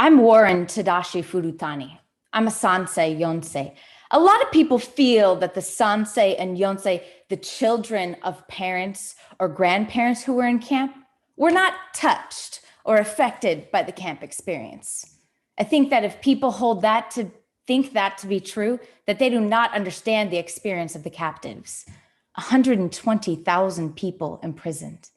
I'm Warren Tadashi Furutani. I'm a Sansei Yonsei. A lot of people feel that the Sansei and Yonsei, the children of parents or grandparents who were in camp, were not touched or affected by the camp experience. I think that if people think that to be true, that they do not understand the experience of the captives. 120,000 people imprisoned.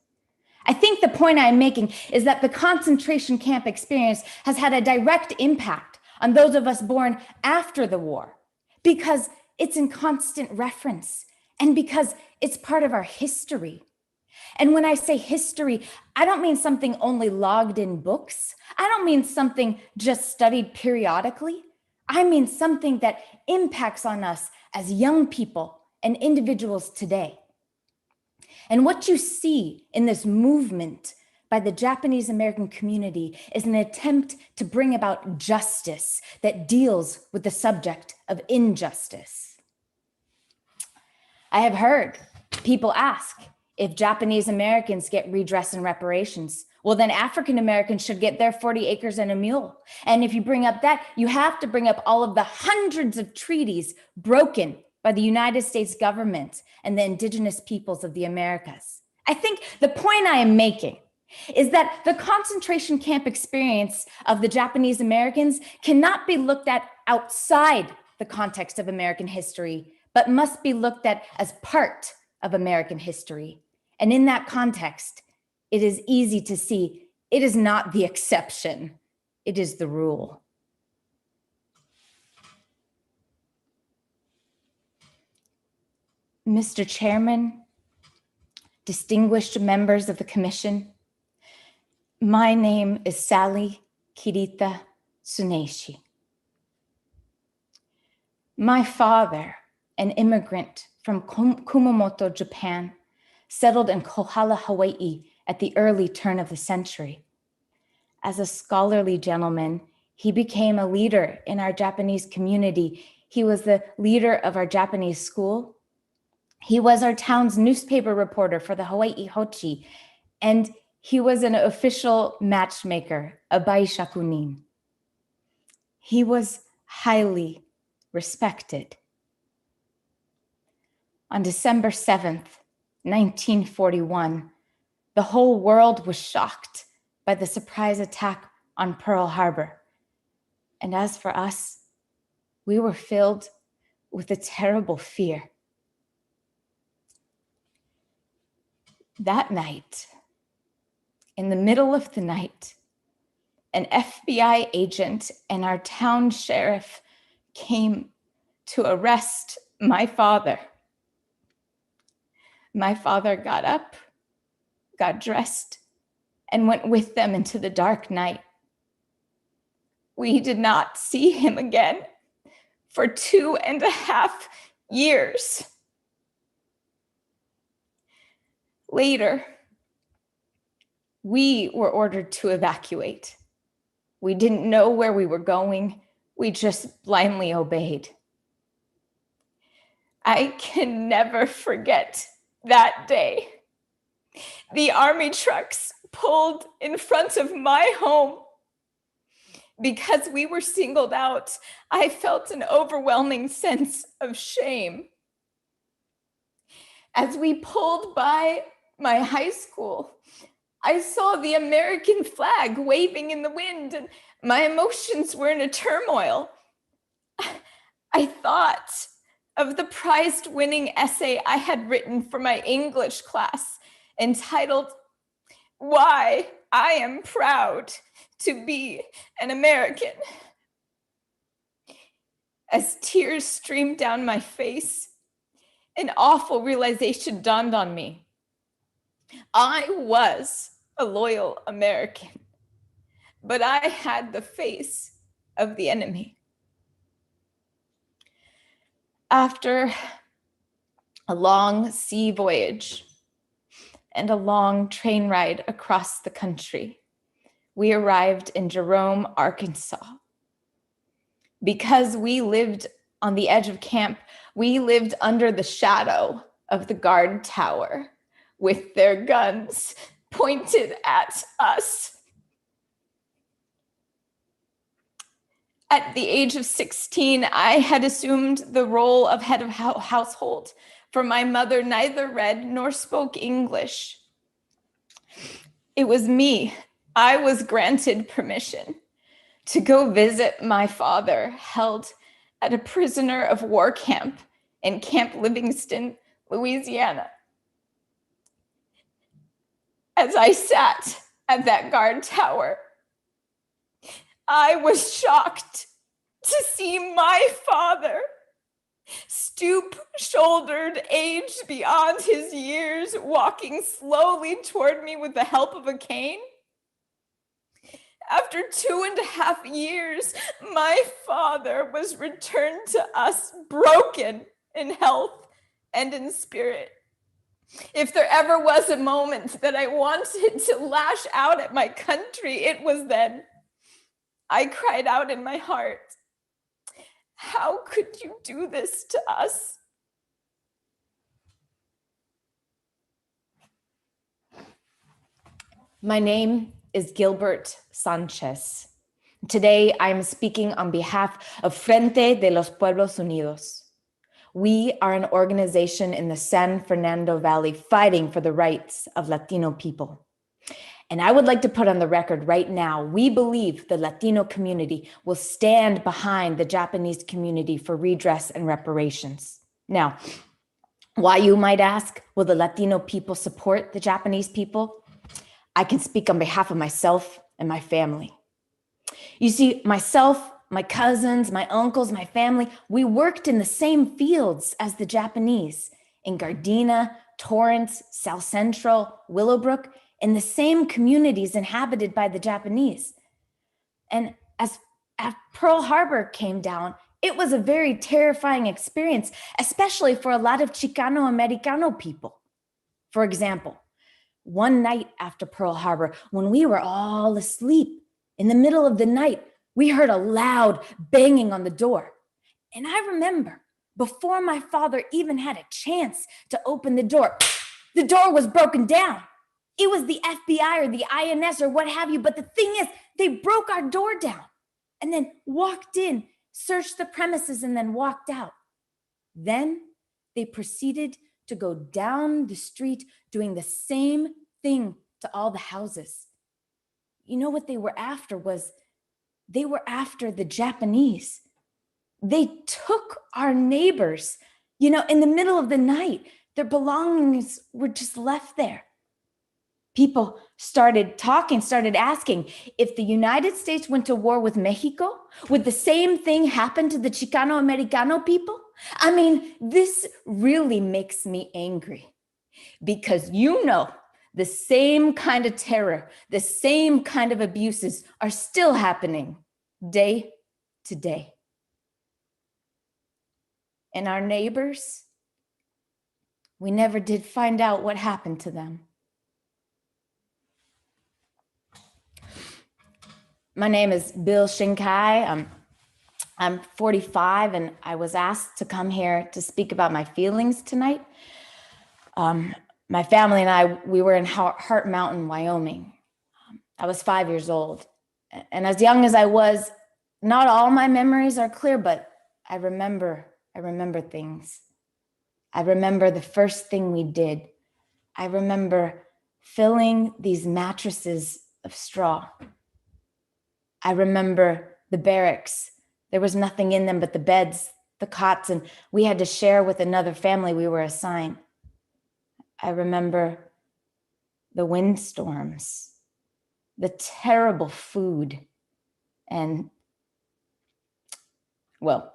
I think the point I'm making is that the concentration camp experience has had a direct impact on those of us born after the war, because it's in constant reference and because it's part of our history. And when I say history, I don't mean something only logged in books. I don't mean something just studied periodically. I mean something that impacts on us as young people and individuals today. And what you see in this movement by the Japanese American community is an attempt to bring about justice that deals with the subject of injustice. I have heard people ask, if Japanese Americans get redress and reparations, well, then African Americans should get their 40 acres and a mule. And if you bring up that, you have to bring up all of the hundreds of treaties broken by the United States government and the indigenous peoples of the Americas. I think the point I am making is that the concentration camp experience of the Japanese Americans cannot be looked at outside the context of American history, but must be looked at as part of American history. And in that context, it is easy to see it is not the exception, it is the rule. Mr. Chairman, distinguished members of the commission, my name is Sally Kirita Tsuneshi. My father, an immigrant from Kumamoto, Japan, settled in Kohala, Hawaii at the early turn of the century. As a scholarly gentleman, he became a leader in our Japanese community. He was the leader of our Japanese school. He was our town's newspaper reporter for the Hawaii Hochi, and he was an official matchmaker, a baishakunin. He was highly respected. On December 7th, 1941, the whole world was shocked by the surprise attack on Pearl Harbor. And as for us, we were filled with a terrible fear. That night, in the middle of the night, an FBI agent and our town sheriff came to arrest my father. My father got up, got dressed, and went with them into the dark night. We did not see him again for 2.5 years. Later, we were ordered to evacuate. We didn't know where we were going. We just blindly obeyed. I can never forget that day. The army trucks pulled in front of my home. Because we were singled out, I felt an overwhelming sense of shame. As we pulled by my high school, I saw the American flag waving in the wind, and my emotions were in a turmoil. I thought of the prize-winning essay I had written for my English class entitled, "Why I Am Proud to Be an American." As tears streamed down my face, an awful realization dawned on me. I was a loyal American, but I had the face of the enemy. After a long sea voyage and a long train ride across the country, we arrived in Jerome, Arkansas. Because we lived on the edge of camp, we lived under the shadow of the guard tower with their guns pointed at us. At the age of 16, I had assumed the role of head of household, for my mother neither read nor spoke English. It was me. I was granted permission to go visit my father, held at a prisoner of war camp in Camp Livingston, Louisiana. As I sat at that guard tower, I was shocked to see my father, stoop-shouldered, aged beyond his years, walking slowly toward me with the help of a cane. After 2.5 years, my father was returned to us broken in health and in spirit. If there ever was a moment that I wanted to lash out at my country, it was then. I cried out in my heart, "How could you do this to us?" My name is Gilbert Sanchez. Today, I'm speaking on behalf of Frente de los Pueblos Unidos. We are an organization in the San Fernando Valley fighting for the rights of Latino people. And I would like to put on the record right now, we believe the Latino community will stand behind the Japanese community for redress and reparations. Now, why, you might ask, will the Latino people support the Japanese people? I can speak on behalf of myself and my family. You see, myself, my cousins, my uncles, my family, we worked in the same fields as the Japanese, in Gardena, Torrance, South Central, Willowbrook, in the same communities inhabited by the Japanese. And as Pearl Harbor came down, it was a very terrifying experience, especially for a lot of Chicano Americano people. For example, one night after Pearl Harbor, when we were all asleep, in the middle of the night, we heard a loud banging on the door. And I remember, before my father even had a chance to open the door was broken down. It was the FBI or the INS or what have you, but the thing is, they broke our door down and then walked in, searched the premises, and then walked out. Then they proceeded to go down the street doing the same thing to all the houses. You know what they were after was, they were after the Japanese. They took our neighbors, in the middle of the night. Their belongings were just left there. People started talking, started asking, if the United States went to war with Mexico, would the same thing happen to the Chicano Americano people? I mean, this really makes me angry because the same kind of terror, the same kind of abuses are still happening day to day. And our neighbors, we never did find out what happened to them. My name is Bill Shinkai. I'm 45, and I was asked to come here to speak about my feelings tonight. My family and I, we were in Heart Mountain, Wyoming. I was 5 years old. And as young as I was, not all my memories are clear, but I remember things. I remember the first thing we did. I remember filling these mattresses of straw. I remember the barracks. There was nothing in them but the beds, the cots, and we had to share with another family we were assigned. I remember the windstorms, the terrible food, and, well,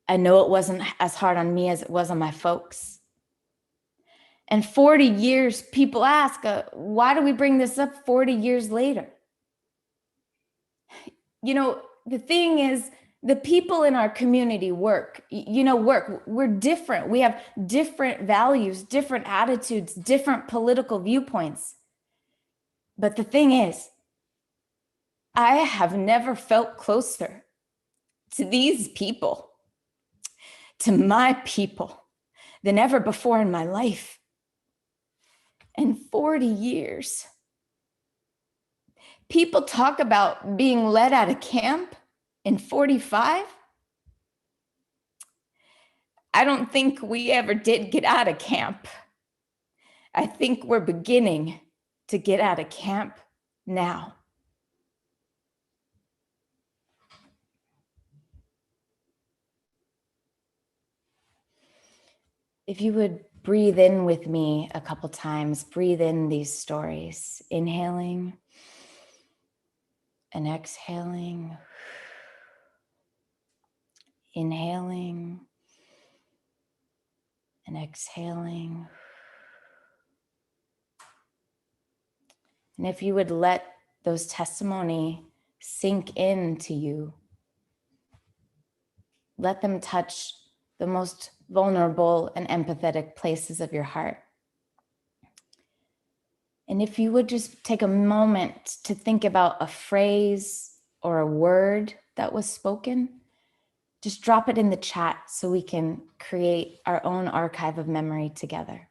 I know it wasn't as hard on me as it was on my folks. And 40 years, people ask, why do we bring this up 40 years later? The thing is, the people in our community work. We're different. We have different values, different attitudes, different political viewpoints. But the thing is, I have never felt closer to these people, to my people, than ever before in my life. And 40 years. People talk about being let out of camp. In 45? I don't think we ever did get out of camp. I think we're beginning to get out of camp now. If you would breathe in with me a couple times, breathe in these stories, inhaling and exhaling, inhaling and exhaling. And if you would let those testimony sink into you, let them touch the most vulnerable and empathetic places of your heart. And if you would just take a moment to think about a phrase or a word that was spoken, just drop it in the chat so we can create our own archive of memory together.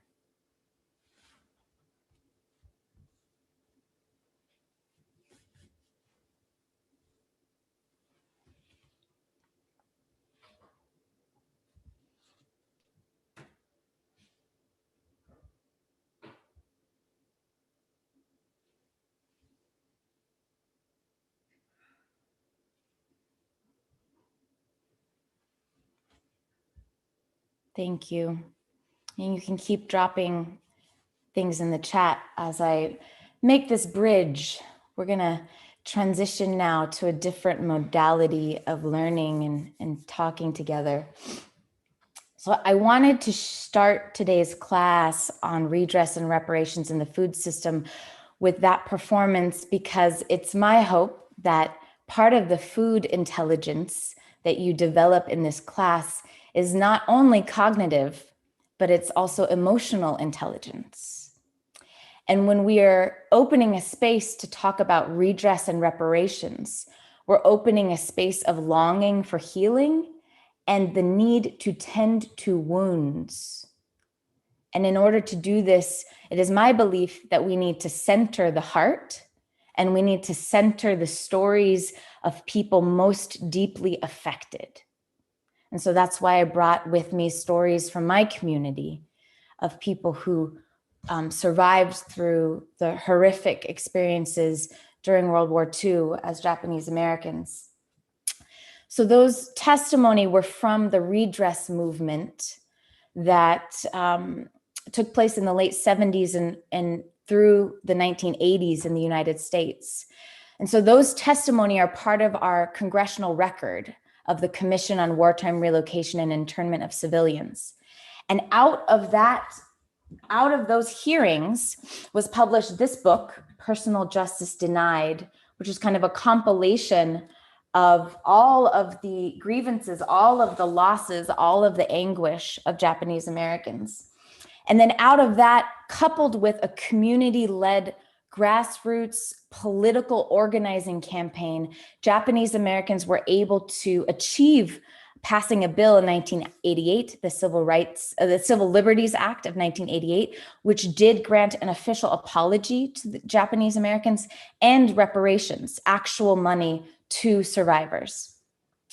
Thank you. And you can keep dropping things in the chat as I make this bridge. We're gonna transition now to a different modality of learning and talking together. So I wanted to start today's class on redress and reparations in the food system with that performance, because it's my hope that part of the food intelligence that you develop in this class is not only cognitive, but it's also emotional intelligence. And when we are opening a space to talk about redress and reparations, we're opening a space of longing for healing and the need to tend to wounds. And in order to do this, it is my belief that we need to center the heart, and we need to center the stories of people most deeply affected. And so that's why I brought with me stories from my community of people who survived through the horrific experiences during World War II as Japanese Americans. So those testimony were from the redress movement that took place in the late 70s and through the 1980s in the United States. And so those testimony are part of our congressional record of the Commission on Wartime Relocation and Internment of Civilians. And out of those hearings was published this book, Personal Justice Denied, which is kind of a compilation of all of the grievances, all of the losses, all of the anguish of Japanese Americans. And then out of that, coupled with a community-led grassroots political organizing campaign, Japanese Americans were able to achieve passing a bill in 1988, the Civil Liberties Act of 1988, which did grant an official apology to the Japanese Americans and reparations, actual money to survivors.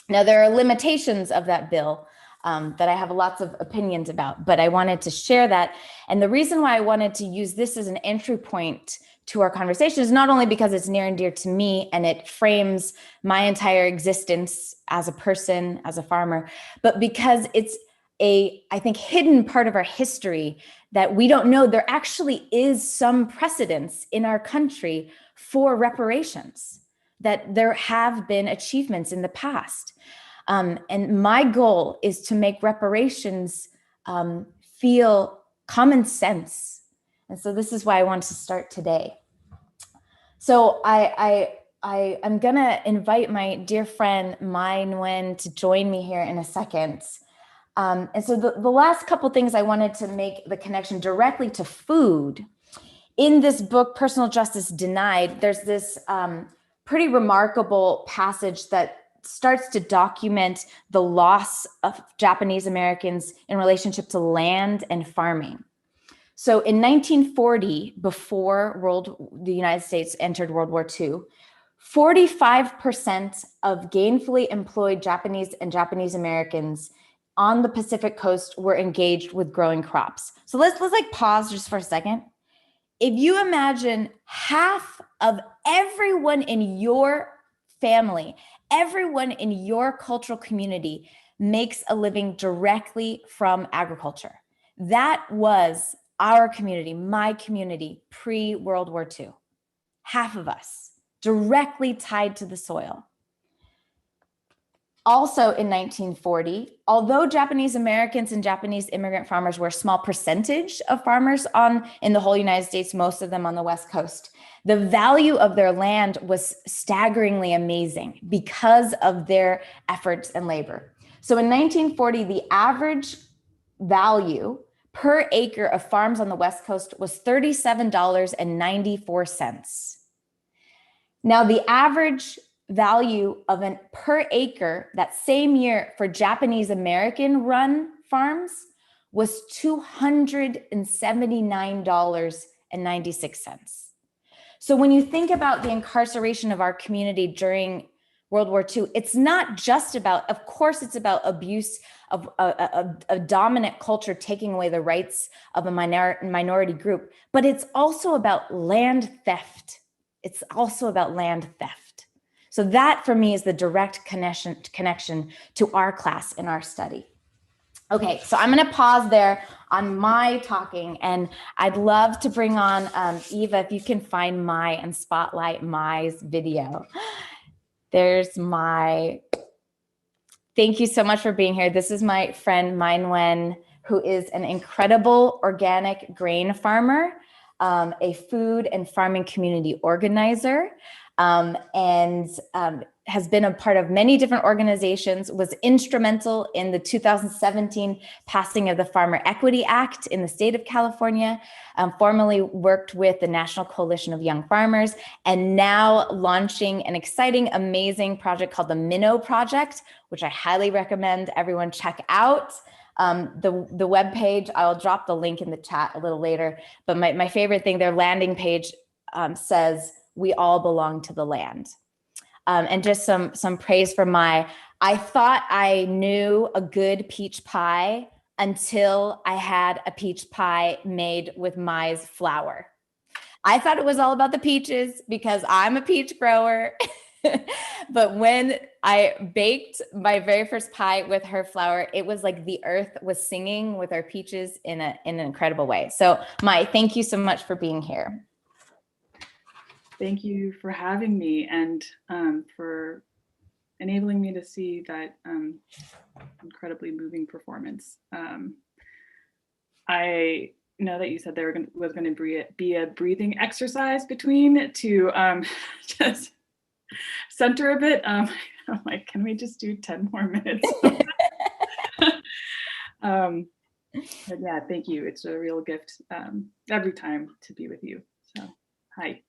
Now, there are limitations of that bill that I have lots of opinions about, but I wanted to share that. And the reason why I wanted to use this as an entry point to our conversation is not only because it's near and dear to me and it frames my entire existence as a person, as a farmer, but because it's I think, hidden part of our history that we don't know. There actually is some precedence in our country for reparations, that there have been achievements in the past. And my goal is to make reparations feel common sense. And so this is why I want to start today. So I'm gonna invite my dear friend, Nguyen, to join me here in a second. And so the last couple things I wanted to make the connection directly to food. In this book, Personal Justice Denied, there's this pretty remarkable passage that starts to document the loss of Japanese Americans in relationship to land and farming. So in 1940, before the United States entered World War II, 45% of gainfully employed Japanese and Japanese Americans on the Pacific coast were engaged with growing crops. So let's like pause just for a second. If you imagine half of everyone in your family, everyone in your cultural community makes a living directly from agriculture. That was our community, my community, pre-World War II. Half of us directly tied to the soil. Also in 1940, although Japanese Americans and Japanese immigrant farmers were a small percentage of farmers in the whole United States, most of them on the West Coast, the value of their land was staggeringly amazing because of their efforts and labor. So in 1940, the average value per acre of farms on the West Coast was $37.94. Now, the average value of an per acre that same year for Japanese American run farms was $279.96. So when you think about the incarceration of our community during World War II, it's not just about, of course, it's about abuse of a dominant culture taking away the rights of a minority group, but it's also about land theft. It's also about land theft. So that for me is the direct connection to our class in our study. Okay, so I'm going to pause there on my talking, and I'd love to bring on Eva, if you can find Mai and spotlight Mai's video. There's Mai. Thank you so much for being here. This is my friend Nguyen, who is an incredible organic grain farmer, a food and farming community organizer, and has been a part of many different organizations, was instrumental in the 2017 passing of the Farmer Equity Act in the state of California, formerly worked with the National Coalition of Young Farmers, and now launching an exciting, amazing project called the Minnow Project, which I highly recommend everyone check out. The webpage, I'll drop the link in the chat a little later, but my favorite thing, their landing page says, "We all belong to the land." And just some praise for Mai. I thought I knew a good peach pie until I had a peach pie made with Mai's flour. I thought it was all about the peaches because I'm a peach grower. But when I baked my very first pie with her flour, it was like the earth was singing with our peaches in an incredible way. So Mai, thank you so much for being here. Thank you for having me and for enabling me to see that incredibly moving performance. I know that you said there was going to be a breathing exercise between to just center a bit. I'm like, can we just do 10 more minutes? But yeah, thank you. It's a real gift every time to be with you. So, hi.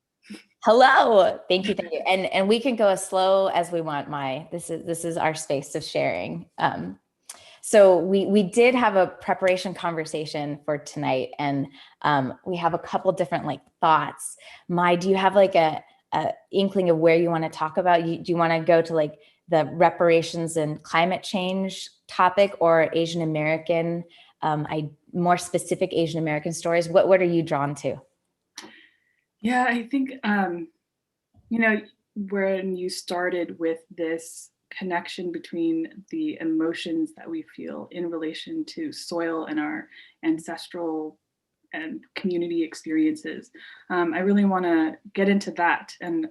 Hello. Thank you. Thank you. And we can go as slow as we want, Mai. This is our space of sharing. So we did have a preparation conversation for tonight, and we have a couple different like thoughts. Mai, do you have like a inkling of where you want to talk about? Do you want to go to like the reparations and climate change topic, or Asian American, more specific Asian American stories? What are you drawn to? Yeah, I think, you know, when you started with this connection between the emotions that we feel in relation to soil and our ancestral and community experiences, I really want to get into that and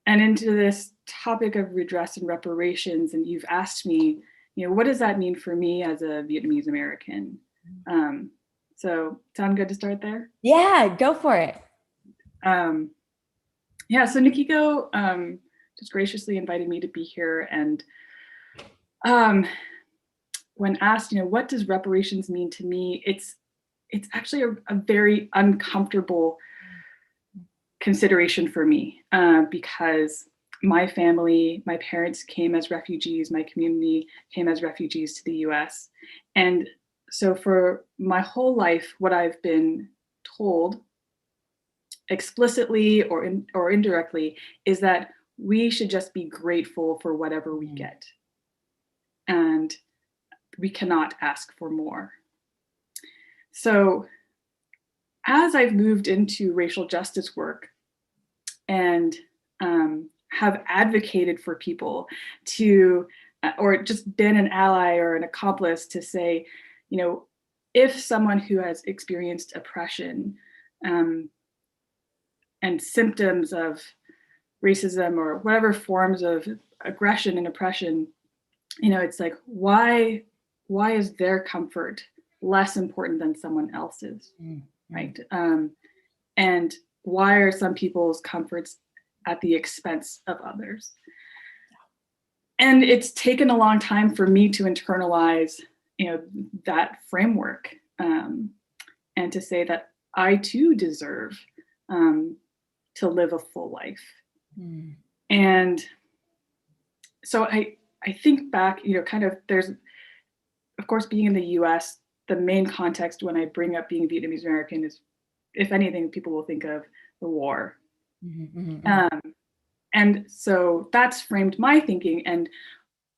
into this topic of redress and reparations. And you've asked me, you know, what does that mean for me as a Vietnamese American? So sound good to start there? Yeah, go for it. Yeah, so Nikiko just graciously invited me to be here. And when asked, you know, what does reparations mean to me? It's actually a very uncomfortable consideration for me because my family, my parents came as refugees, my community came as refugees to the US. And so for my whole life, what I've been told explicitly or indirectly, is that we should just be grateful for whatever we get. And we cannot ask for more. So as I've moved into racial justice work and have advocated for people to, or just been an ally or an accomplice to say, you know, if someone who has experienced oppression and symptoms of racism or whatever forms of aggression and oppression, you know, it's like, why is their comfort less important than someone else's, right? And why are some people's comforts at the expense of others? And it's taken a long time for me to internalize, you know, that framework, and to say that I too deserve to live a full life. And so I think back, you know, kind of, there's, of course, being in the US, the main context when I bring up being Vietnamese American is, if anything, people will think of the war. And so that's framed my thinking. And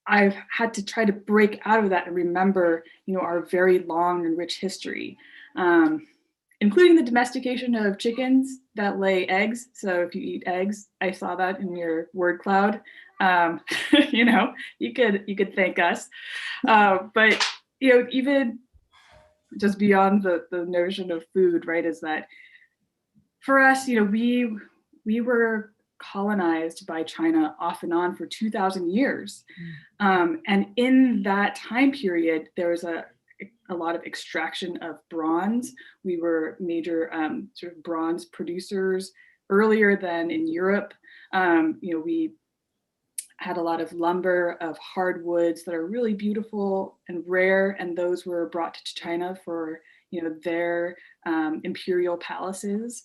I've had to try to break out of that and remember, you know, our very long and rich history, including the domestication of chickens that lay eggs. So if you eat eggs, I saw that in your word cloud. You know, you could thank us. But, you know, even just beyond the notion of food, right, is that for us, you know, we were colonized by China off and on for 2,000 years. And in that time period, there was a lot of extraction of bronze. We were major sort of bronze producers earlier than in Europe. You know, we had a lot of lumber, of hardwoods that are really beautiful and rare, and those were brought to China for, you know, their imperial palaces.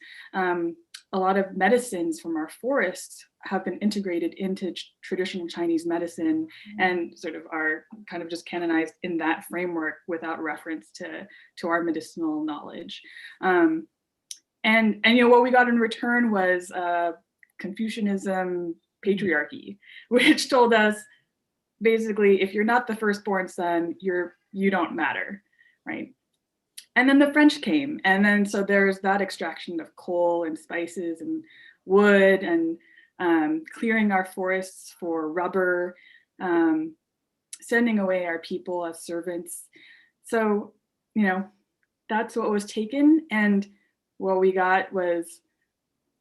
A lot of medicines from our forests have been integrated into traditional Chinese medicine and sort of are kind of just canonized in that framework without reference to our medicinal knowledge. And you know, what we got in return was Confucianism, patriarchy, which told us basically, if you're not the firstborn son, you don't matter, right? And then the French came, and then so there's that extraction of coal and spices and wood and clearing our forests for rubber, sending away our people as servants. So, you know, that's what was taken, and what we got was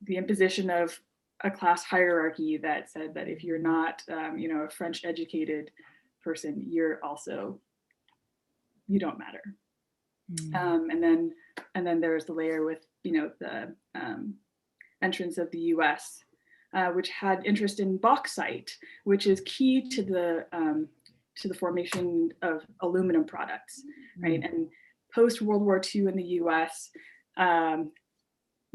the imposition of a class hierarchy that said that if you're not, you know, a French educated person, you don't matter. And then there's the layer with, you know, the entrance of the U.S., which had interest in bauxite, which is key to the formation of aluminum products, right? And post World War II in the U.S.,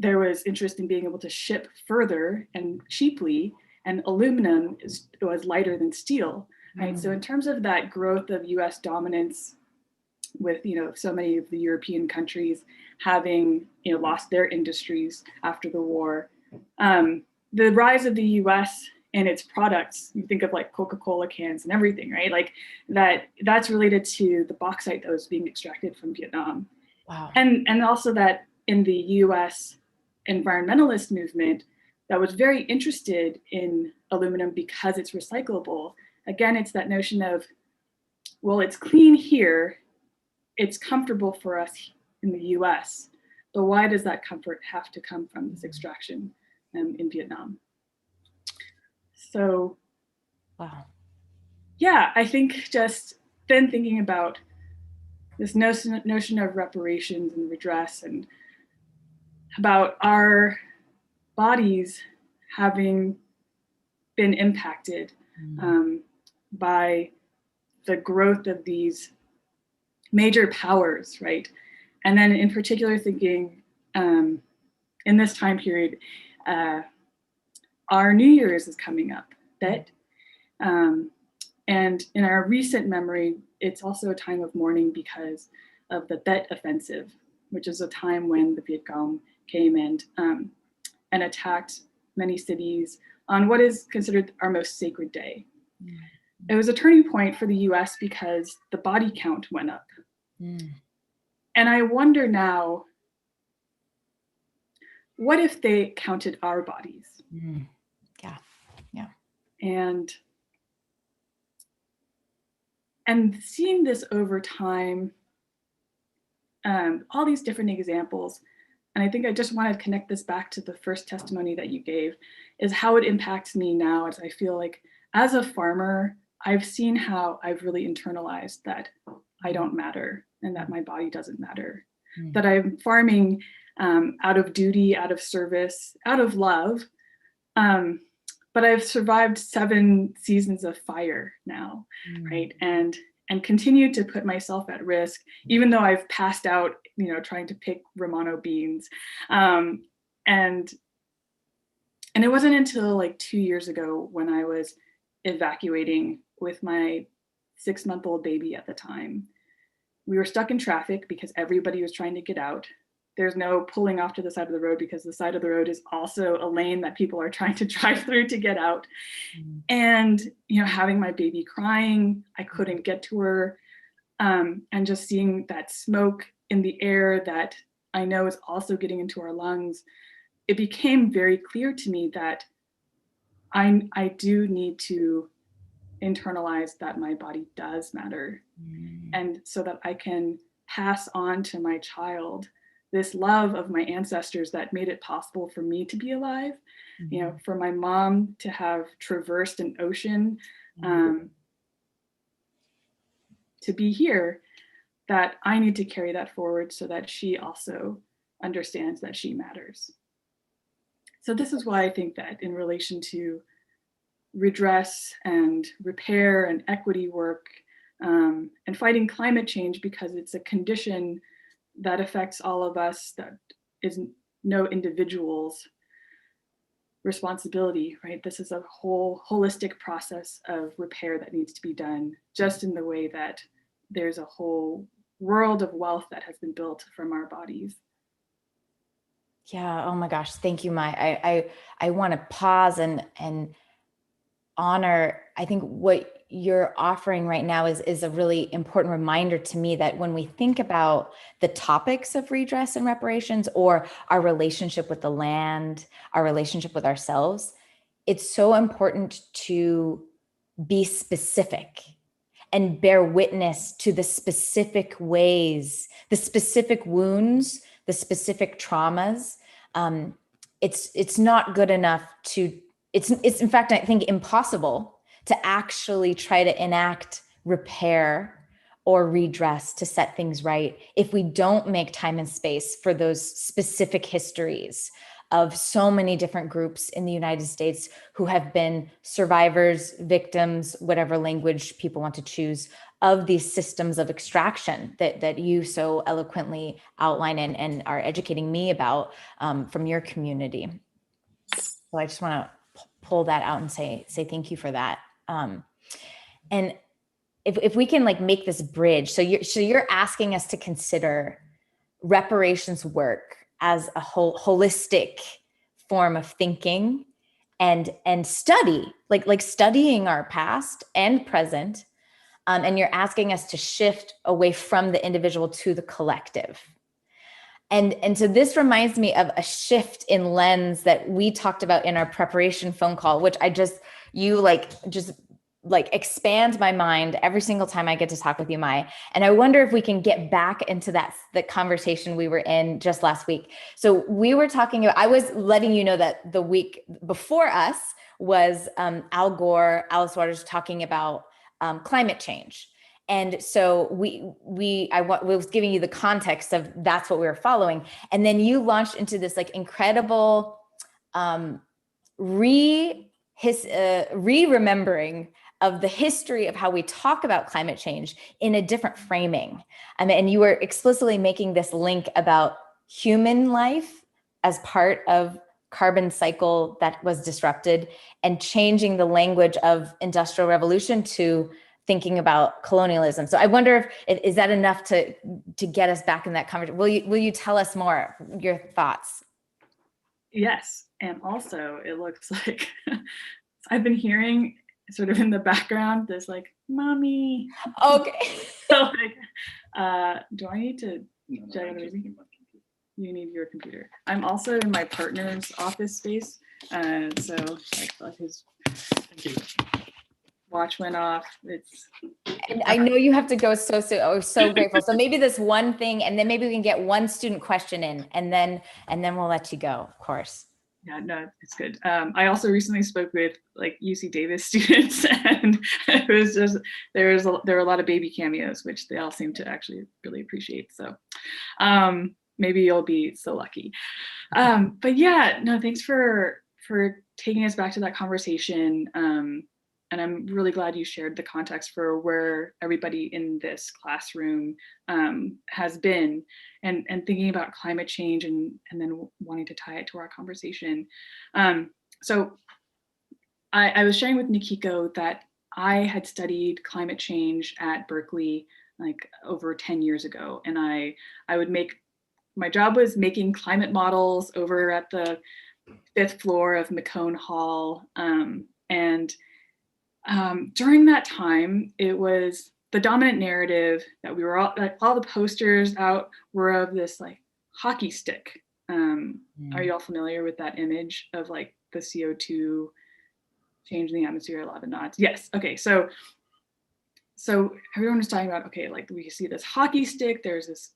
there was interest in being able to ship further and cheaply, and aluminum was lighter than steel, right? So in terms of that growth of U.S. dominance, with, you know, so many of the European countries having, you know, lost their industries after the war, the rise of the U.S. and its products, you think of like Coca-Cola cans and everything, right? Like that's related to the bauxite that was being extracted from Vietnam. Wow. And also that in the U.S. environmentalist movement that was very interested in aluminum because it's recyclable. Again, it's that notion of, well, it's clean here, it's comfortable for us in the US, but why does that comfort have to come from this extraction in Vietnam? So, wow. Yeah, I think just then thinking about this notion of reparations and redress, and about our bodies having been impacted by the growth of these major powers, right? And then in particular thinking in this time period, our New Year's is coming up, Tet. And in our recent memory, it's also a time of mourning because of the Tet Offensive, which is a time when the Viet Cong came and and attacked many cities on what is considered our most sacred day. It was a turning point for the US because the body count went up. And I wonder now, what if they counted our bodies? Yeah, yeah. And seeing this over time, all these different examples, and I think I just want to connect this back to the first testimony that you gave, is how it impacts me now, as I feel like as a farmer, I've seen how I've really internalized that I don't matter and that my body doesn't matter, that I'm farming out of duty, out of service, out of love. But I've survived 7 seasons of fire now, right? And continue to put myself at risk, even though I've passed out, trying to pick Romano beans. And it wasn't until like 2 years ago when I was evacuating with my 6-month-old baby at the time. We were stuck in traffic because everybody was trying to get out. There's no pulling off to the side of the road because the side of the road is also a lane that people are trying to drive through to get out. And, having my baby crying, I couldn't get to her. And just seeing that smoke in the air that I know is also getting into our lungs, it became very clear to me that I do need to internalize that my body does matter. And so that I can pass on to my child this love of my ancestors that made it possible for me to be alive, for my mom to have traversed an ocean, to be here, that I need to carry that forward so that she also understands that she matters. So this is why I think that in relation to redress and repair and equity work, and fighting climate change, because it's a condition that affects all of us, that is no individual's responsibility, right? This is a whole holistic process of repair that needs to be done, just in the way that there's a whole world of wealth that has been built from our bodies. Yeah. Oh my gosh. Thank you, Mai. I want to pause and honor, I think what you're offering right now is a really important reminder to me that when we think about the topics of redress and reparations, or our relationship with the land, our relationship with ourselves, it's so important to be specific and bear witness to the specific ways, the specific wounds, the specific traumas. It's not good enough to, it's in fact, I think, impossible to actually try to enact repair or redress to set things right if we don't make time and space for those specific histories of so many different groups in the United States who have been survivors, victims, whatever language people want to choose, of these systems of extraction that you so eloquently outline and are educating me about from your community. So I just want to pull that out and say thank you for that. And if we can like make this bridge, so you're asking us to consider reparations work as a holistic form of thinking and study, like studying our past and present. And you're asking us to shift away from the individual to the collective. And so this reminds me of a shift in lens that we talked about in our preparation phone call, which you expand my mind every single time I get to talk with you, Mai. And I wonder if we can get back into the conversation we were in just last week. So we were talking about, I was letting you know that the week before us was Al Gore, Alice Waters talking about climate change. And so I was giving you the context of that's what we were following. And then you launched into this like incredible re-remembering of the history of how we talk about climate change in a different framing. And you were explicitly making this link about human life as part of carbon cycle that was disrupted, and changing the language of industrial revolution to thinking about colonialism. So I wonder if is that enough to get us back in that conversation? Will you tell us more, your thoughts? Yes. And also it looks like I've been hearing sort of in the background this like, mommy. Okay. So like, do I need to, you need your computer. I'm also in my partner's office space. So like his watch went off. I know you have to go so soon. Oh, so grateful. So maybe this one thing, and then maybe we can get one student question in, and then we'll let you go, of course. Yeah, no, it's good. I also recently spoke with like UC Davis students, and it was just there were a lot of baby cameos, which they all seem to actually really appreciate. So maybe you'll be so lucky. But yeah, no, thanks for taking us back to that conversation. And I'm really glad you shared the context for where everybody in this classroom has been, and thinking about climate change, and then wanting to tie it to our conversation. So I was sharing with Nikiko that I had studied climate change at Berkeley like over 10 years ago, and I would my job was making climate models over at the 5th floor of McCone Hall, and during that time, it was the dominant narrative that we were all the posters out were of this like hockey stick. Are you all familiar with that image of like the CO2 change in the atmosphere, 11 knots? Yes. Okay. So everyone was talking about, okay, like we see this hockey stick, there's this,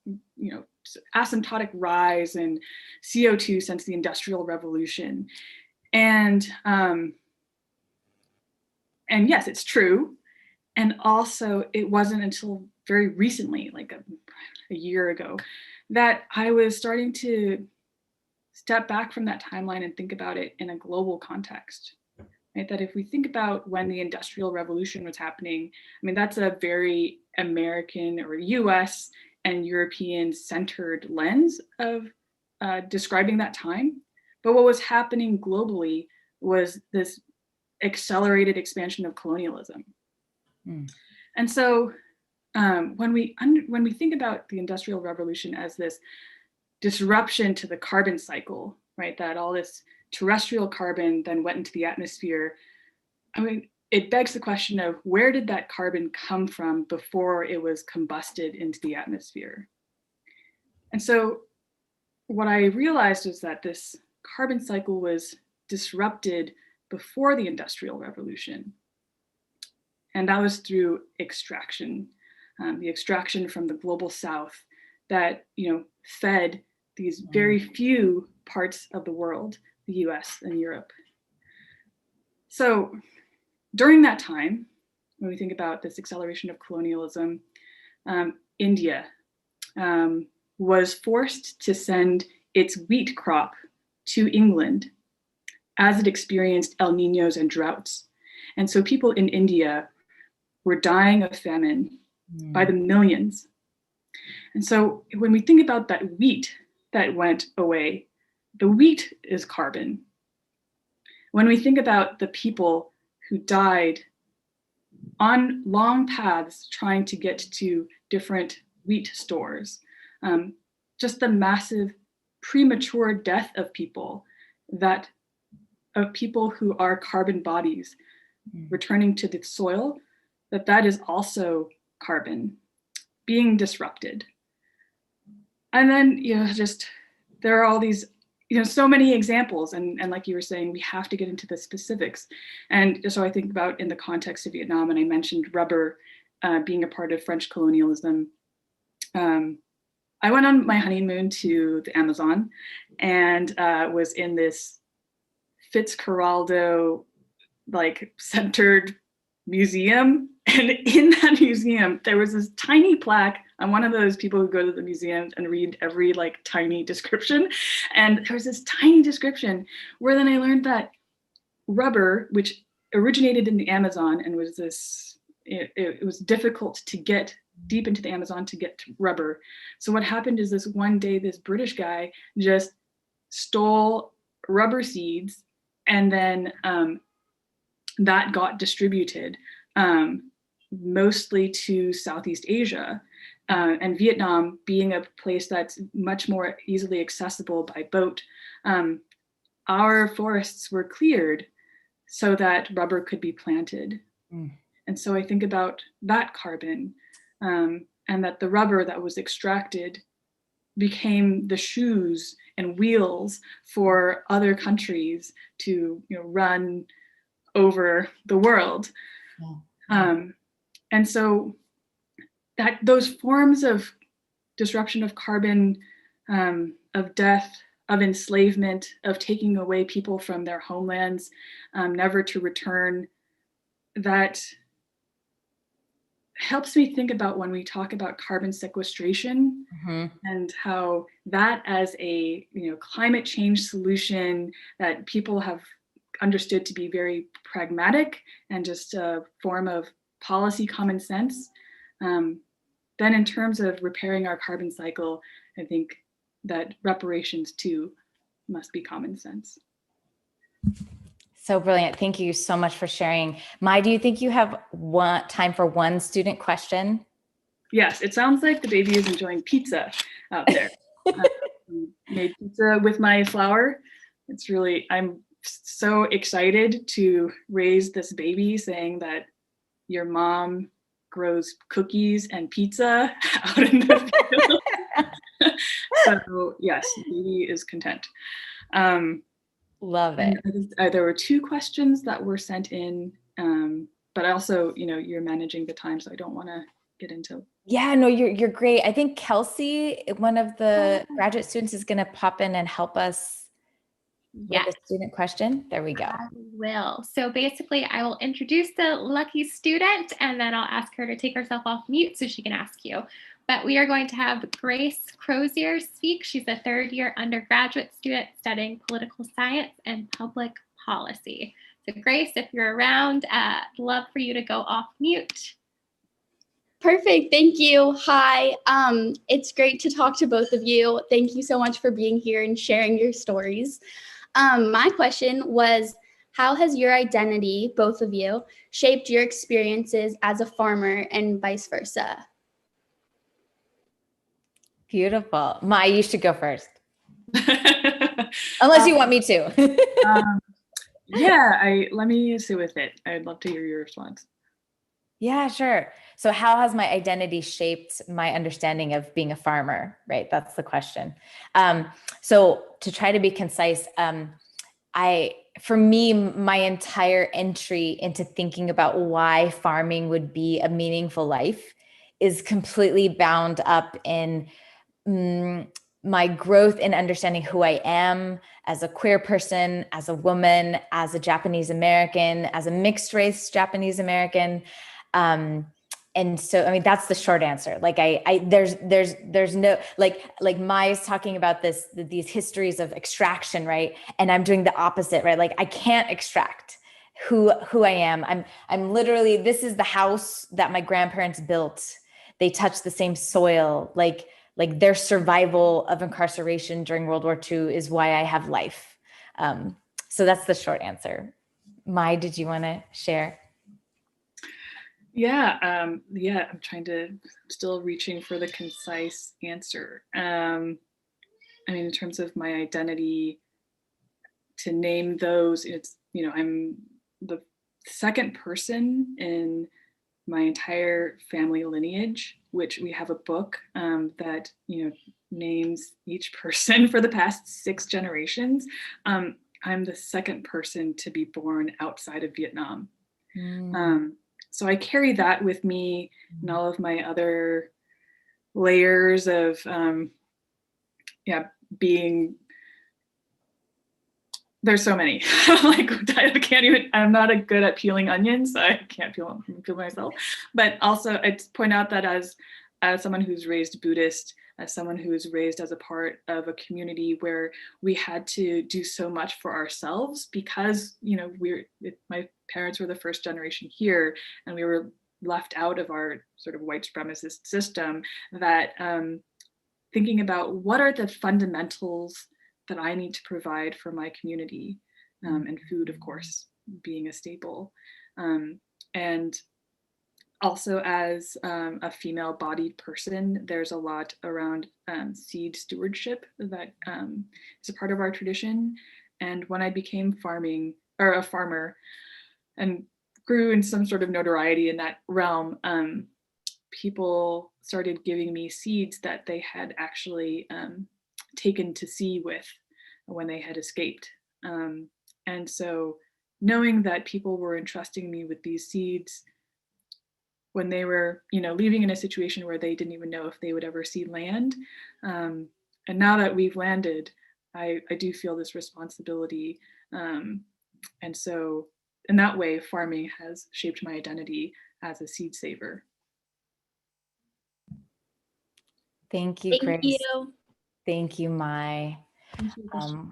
asymptotic rise in CO2 since the Industrial Revolution. And yes, it's true. And also, it wasn't until very recently, like a year ago, that I was starting to step back from that timeline and think about it in a global context. Right? That if we think about when the Industrial Revolution was happening, I mean, that's a very American or US and European centered lens of describing that time. But what was happening globally was this accelerated expansion of colonialism. And so when we think about the Industrial Revolution as this disruption to the carbon cycle, right, that all this terrestrial carbon then went into the atmosphere, I mean, it begs the question of where did that carbon come from before it was combusted into the atmosphere? And so what I realized was that this carbon cycle was disrupted before the Industrial Revolution. And that was through extraction, the extraction from the global south that fed these very few parts of the world, the US and Europe. So during that time, when we think about this acceleration of colonialism, India was forced to send its wheat crop to England as it experienced El Niños and droughts. And so people in India were dying of famine by the millions. And so when we think about that wheat that went away, the wheat is carbon. When we think about the people who died on long paths trying to get to different wheat stores, just the massive premature death of people who are carbon bodies returning to the soil, that is also carbon being disrupted. And then, there are all these, so many examples. And like you were saying, we have to get into the specifics. And so I think about in the context of Vietnam, and I mentioned rubber being a part of French colonialism. I went on my honeymoon to the Amazon and was in this Fitzcarraldo centered museum, and in that museum there was this tiny plaque. I'm one of those people who go to the museums and read every tiny description, and there was this tiny description where then I learned that rubber, which originated in the Amazon and was it was difficult to get deep into the Amazon to get to rubber. So what happened is this one day this British guy just stole rubber seeds, and then that got distributed mostly to Southeast Asia, and Vietnam being a place that's much more easily accessible by boat. our forests were cleared so that rubber could be planted. And so I think about that carbon, and that the rubber that was extracted became the shoes and wheels for other countries to, run over the world. And so that those forms of disruption of carbon, of death, of enslavement, of taking away people from their homelands, never to return, that helps me think about when we talk about carbon sequestration, and how that as a climate change solution that people have understood to be very pragmatic and just a form of policy common sense. Then in terms of repairing our carbon cycle, I think that reparations too must be common sense. So brilliant. Thank you so much for sharing. Mai, do you think you have time for one student question? Yes, it sounds like the baby is enjoying pizza out there. Made pizza with my flour. It's really, I'm so excited to raise this baby, saying that your mom grows cookies and pizza out in the field. So yes, the baby is content. Love it. There were 2 questions that were sent in, but also, you're managing the time, so I don't want to get into. Yeah, no, you're great. I think Kelsey, one of the graduate students, is going to pop in and help us with a student question. There we go. I will. So basically, I will introduce the lucky student, and then I'll ask her to take herself off mute so she can ask you. But we are going to have Grace Crozier speak. She's a 3rd-year undergraduate student studying political science and public policy. So Grace, if you're around, I'd love for you to go off mute. Perfect. Thank you. Hi. It's great to talk to both of you. Thank you so much for being here and sharing your stories. My question was, how has your identity, both of you, shaped your experiences as a farmer and vice versa? Beautiful. Mai, you should go first. Unless you want me to. Yeah, let me sit with it. I'd love to hear your response. Yeah, sure. So how has my identity shaped my understanding of being a farmer, right? That's the question. So to try to be concise, for me, my entire entry into thinking about why farming would be a meaningful life is completely bound up in my growth in understanding who I am as a queer person, as a woman, as a Japanese American, as a mixed race Japanese American. And so, I mean, that's the short answer. Like there's no, like Mai's talking about these histories of extraction, right? And I'm doing the opposite, right? Like I can't extract who I am. I'm literally, this is the house that my grandparents built. They touch the same soil, like their survival of incarceration during World War II is why I have life. So that's the short answer. Mai, did you want to share? Yeah, I'm still reaching for the concise answer. I mean, in terms of my identity, to name those, it's, I'm the 2nd person in my entire family lineage, which we have a book that, names each person for the past 6 generations. I'm the 2nd person to be born outside of Vietnam. So I carry that with me and all of my other layers of, being, there's so many. Like I can't even, I'm not good at peeling onions, so I can't peel myself. But also I'd point out that as someone who's raised Buddhist, as someone who was raised as a part of a community where we had to do so much for ourselves because, my parents were the 1st generation here and we were left out of our sort of white supremacist system, that thinking about what are the fundamentals that I need to provide for my community, and food, of course, being a staple. And also as a female-bodied person, there's a lot around seed stewardship that is a part of our tradition. And when I became a farmer and grew in some sort of notoriety in that realm, people started giving me seeds that they had actually taken to sea with when they had escaped. And so knowing that people were entrusting me with these seeds when they were, leaving in a situation where they didn't even know if they would ever see land. And now that we've landed, I do feel this responsibility. And so in that way, farming has shaped my identity as a seed saver. Thank you, Thank Grace. you. Thank you, Mai. Thank you, Grace.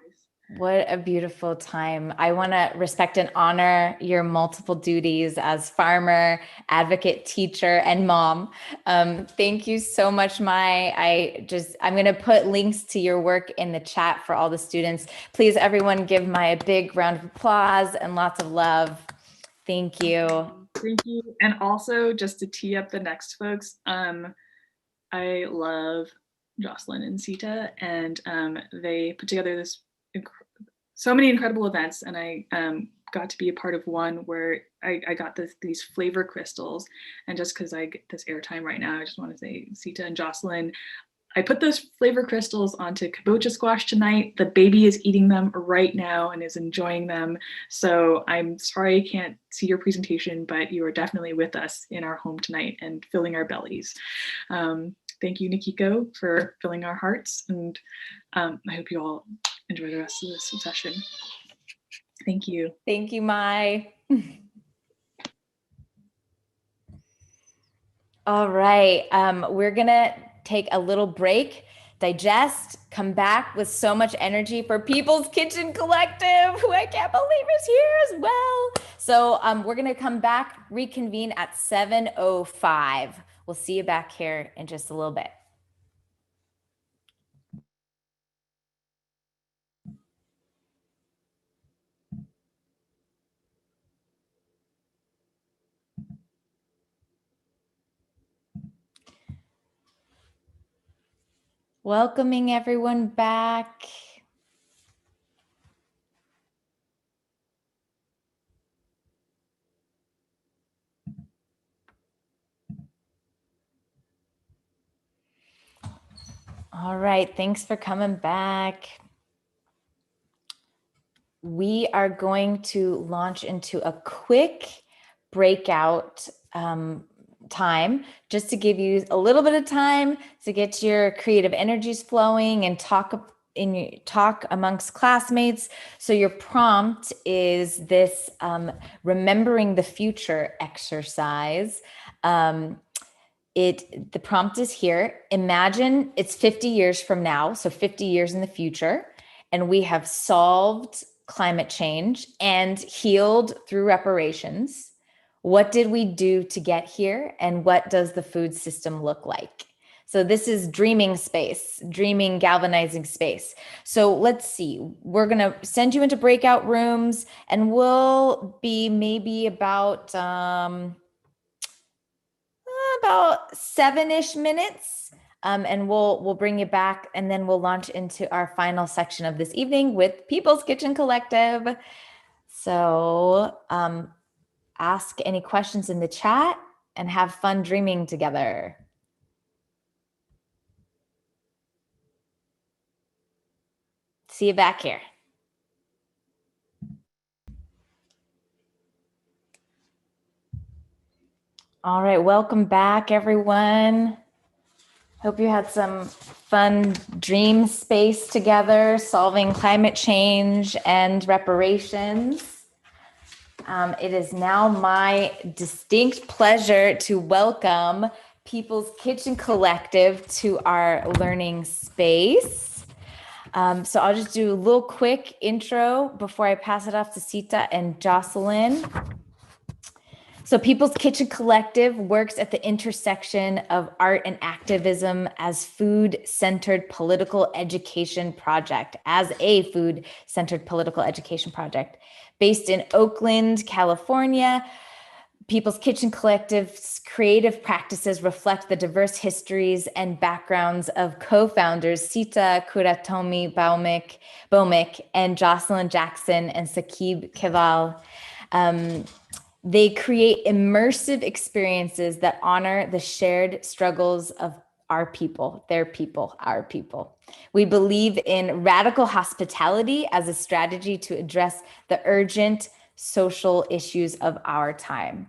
What a beautiful time. I want to respect and honor your multiple duties as farmer, advocate, teacher, and mom. Thank you so much, Mai. I'm going to put links to your work in the chat for all the students. Please, everyone, give Mai a big round of applause and lots of love. Thank you. Thank you. And also, just to tee up the next folks, I love Jocelyn and Sita, and they put together so many incredible events, and I got to be a part of one where I got these flavor crystals. And just because I get this airtime right now, I just want to say, Sita and Jocelyn, I put those flavor crystals onto kabocha squash tonight. The baby is eating them right now and is enjoying them. So I'm sorry I can't see your presentation, but you are definitely with us in our home tonight and filling our bellies. Thank you, Nikiko, for filling our hearts. And I hope you all enjoy the rest of this session. Thank you. Thank you, Mai. All right, we're gonna take a little break, digest, come back with so much energy for People's Kitchen Collective, who I can't believe is here as well. So we're gonna come back, reconvene at 7:05. We'll see you back here in just a little bit. Welcoming everyone back. All right, thanks for coming back. We are going to launch into a quick breakout time, just to give you a little bit of time to get your creative energies flowing and talk amongst classmates. So your prompt is this remembering the future exercise. The prompt is here. Imagine it's 50 years from now, so 50 years in the future, and we have solved climate change and healed through reparations. What did we do to get here, and what does the food system look like? So this is dreaming space, dreaming, galvanizing space. So let's see, we're gonna send you into breakout rooms, and we'll be maybe about 7-ish minutes. And we'll bring you back, and then we'll launch into our final section of this evening with People's Kitchen Collective. So ask any questions in the chat and have fun dreaming together. See you back here. All right, welcome back, everyone. Hope you had some fun dream space together, solving climate change and reparations. It is now my distinct pleasure to welcome People's Kitchen Collective to our learning space. So I'll just do a little quick intro before I pass it off to Sita and Jocelyn. So People's Kitchen Collective works at the intersection of art and activism as a food-centered political education project. Based in Oakland, California, People's Kitchen Collective's creative practices reflect the diverse histories and backgrounds of co-founders Sita, Kuratomi, Bhaumik, and Jocelyn Jackson and Sakib Keval. They create immersive experiences that honor the shared struggles of our people, their people, our people. We believe in radical hospitality as a strategy to address the urgent social issues of our time.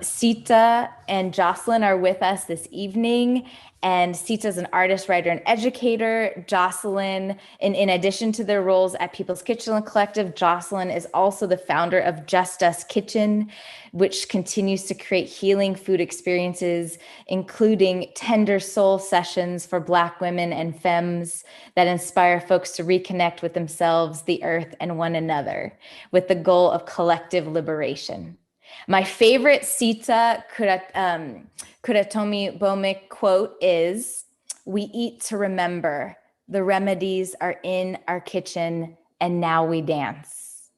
Sita and Jocelyn are with us this evening, and Sita is an artist, writer, and educator. Jocelyn, in addition to their roles at People's Kitchen Collective, Jocelyn is also the founder of Just Us Kitchen, which continues to create healing food experiences, including tender soul sessions for Black women and femmes that inspire folks to reconnect with themselves, the earth, and one another, with the goal of collective liberation. My favorite Sita Kuratomi Bhaumik quote is, "We eat to remember. The remedies are in our kitchen, and now we dance."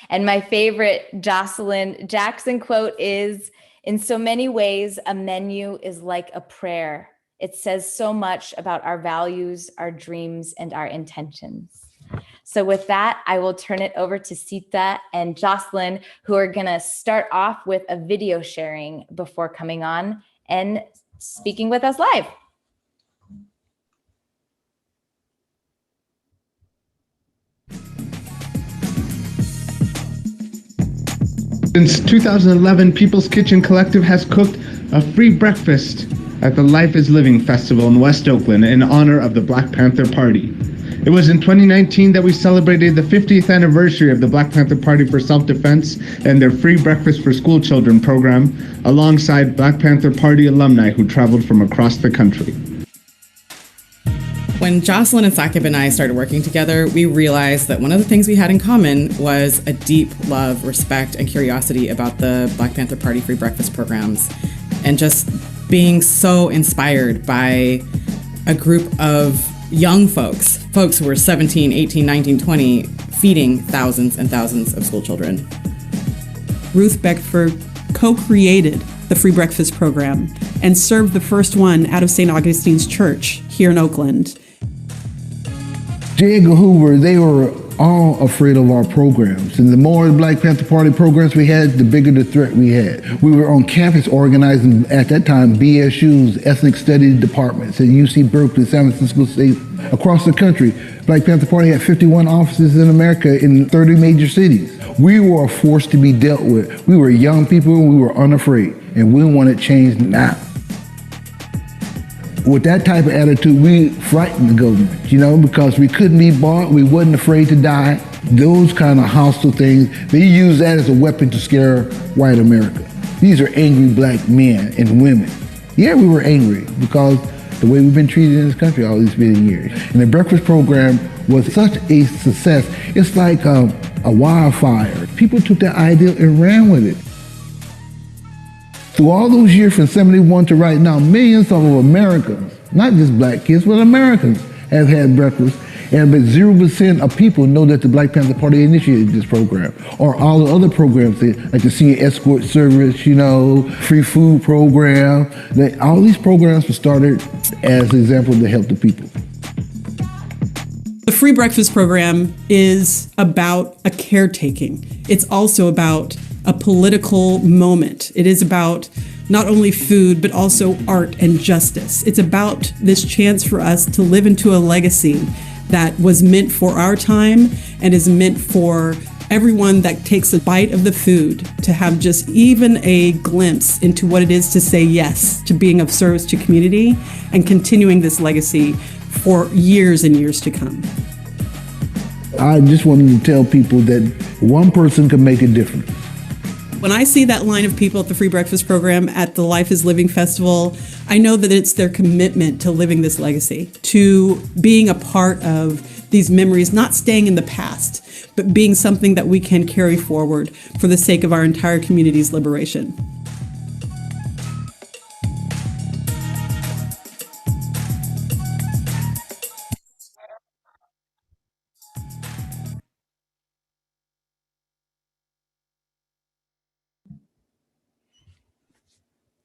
And my favorite Jocelyn Jackson quote is, "In so many ways, a menu is like a prayer. It says so much about our values, our dreams, and our intentions." So with that, I will turn it over to Sita and Jocelyn, who are going to start off with a video sharing before coming on and speaking with us live. Since 2011, People's Kitchen Collective has cooked a free breakfast at the Life is Living Festival in West Oakland in honor of the Black Panther Party. It was in 2019 that we celebrated the 50th anniversary of the Black Panther Party for Self-Defense and their Free Breakfast for School Children program, alongside Black Panther Party alumni who traveled from across the country. When Jocelyn and Sakib and I started working together, we realized that one of the things we had in common was a deep love, respect, and curiosity about the Black Panther Party free breakfast programs, and just being so inspired by a group of young folks who were 17, 18, 19, 20, feeding thousands and thousands of school children. Ruth Beckford co-created the free breakfast program and served the first one out of St. Augustine's Church here in Oakland. J. Edgar Hoover, they were all afraid of our programs. And the more Black Panther Party programs we had, the bigger the threat we had. We were on campus organizing, at that time, BSUs, ethnic studies departments at UC Berkeley, San Francisco State, across the country. Black Panther Party had 51 offices in America in 30 major cities. We were a force to be dealt with. We were young people, and we were unafraid, and we wanted change now. With that type of attitude, we frightened the government, because we couldn't be bought, we wasn't afraid to die. Those kind of hostile things, they use that as a weapon to scare white America. These are angry Black men and women. Yeah, we were angry because the way we've been treated in this country all these many years. And the breakfast program was such a success. It's like a wildfire. People took that idea and ran with it. Through all those years from 71 to right now, millions of Americans, not just Black kids, but Americans have had breakfast, and but 0% of people know that the Black Panther Party initiated this program, or all the other programs, like the Senior Escort Service, free food program. All these programs were started as examples to help the people. The free breakfast program is about a caretaking. It's also about a political moment. It is about not only food, but also art and justice. It's about this chance for us to live into a legacy that was meant for our time and is meant for everyone that takes a bite of the food to have just even a glimpse into what it is to say yes to being of service to community and continuing this legacy for years and years to come. I just wanted to tell people that one person can make a difference. When I see that line of people at the free breakfast program at the Life is Living Festival, I know that it's their commitment to living this legacy, to being a part of these memories, not staying in the past, but being something that we can carry forward for the sake of our entire community's liberation.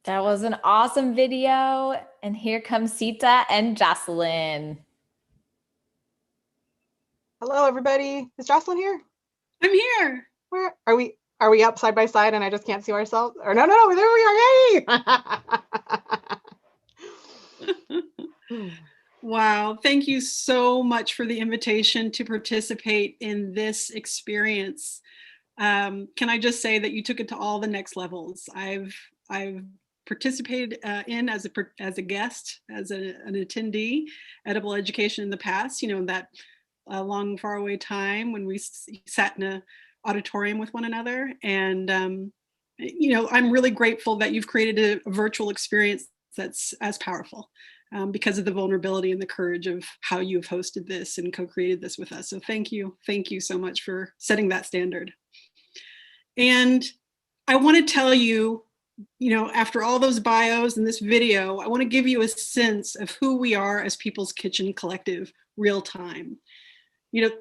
That was an awesome video. And here comes Sita and Jocelyn. Hello, everybody. Is Jocelyn here? I'm here. Where are we? Are we up side by side and I just can't see ourselves? Or no, there we are. Yay! Wow. Thank you so much for the invitation to participate in this experience. Can I just say that you took it to all the next levels. I've participated in as a guest, as an attendee, edible education in the past, that long far away time when we sat in a auditorium with one another. And, I'm really grateful that you've created a virtual experience that's as powerful because of the vulnerability and the courage of how you've hosted this and co-created this with us. So thank you. Thank you so much for setting that standard. And I want to tell you, after all those bios and this video, I want to give you a sense of who we are as People's Kitchen Collective real time.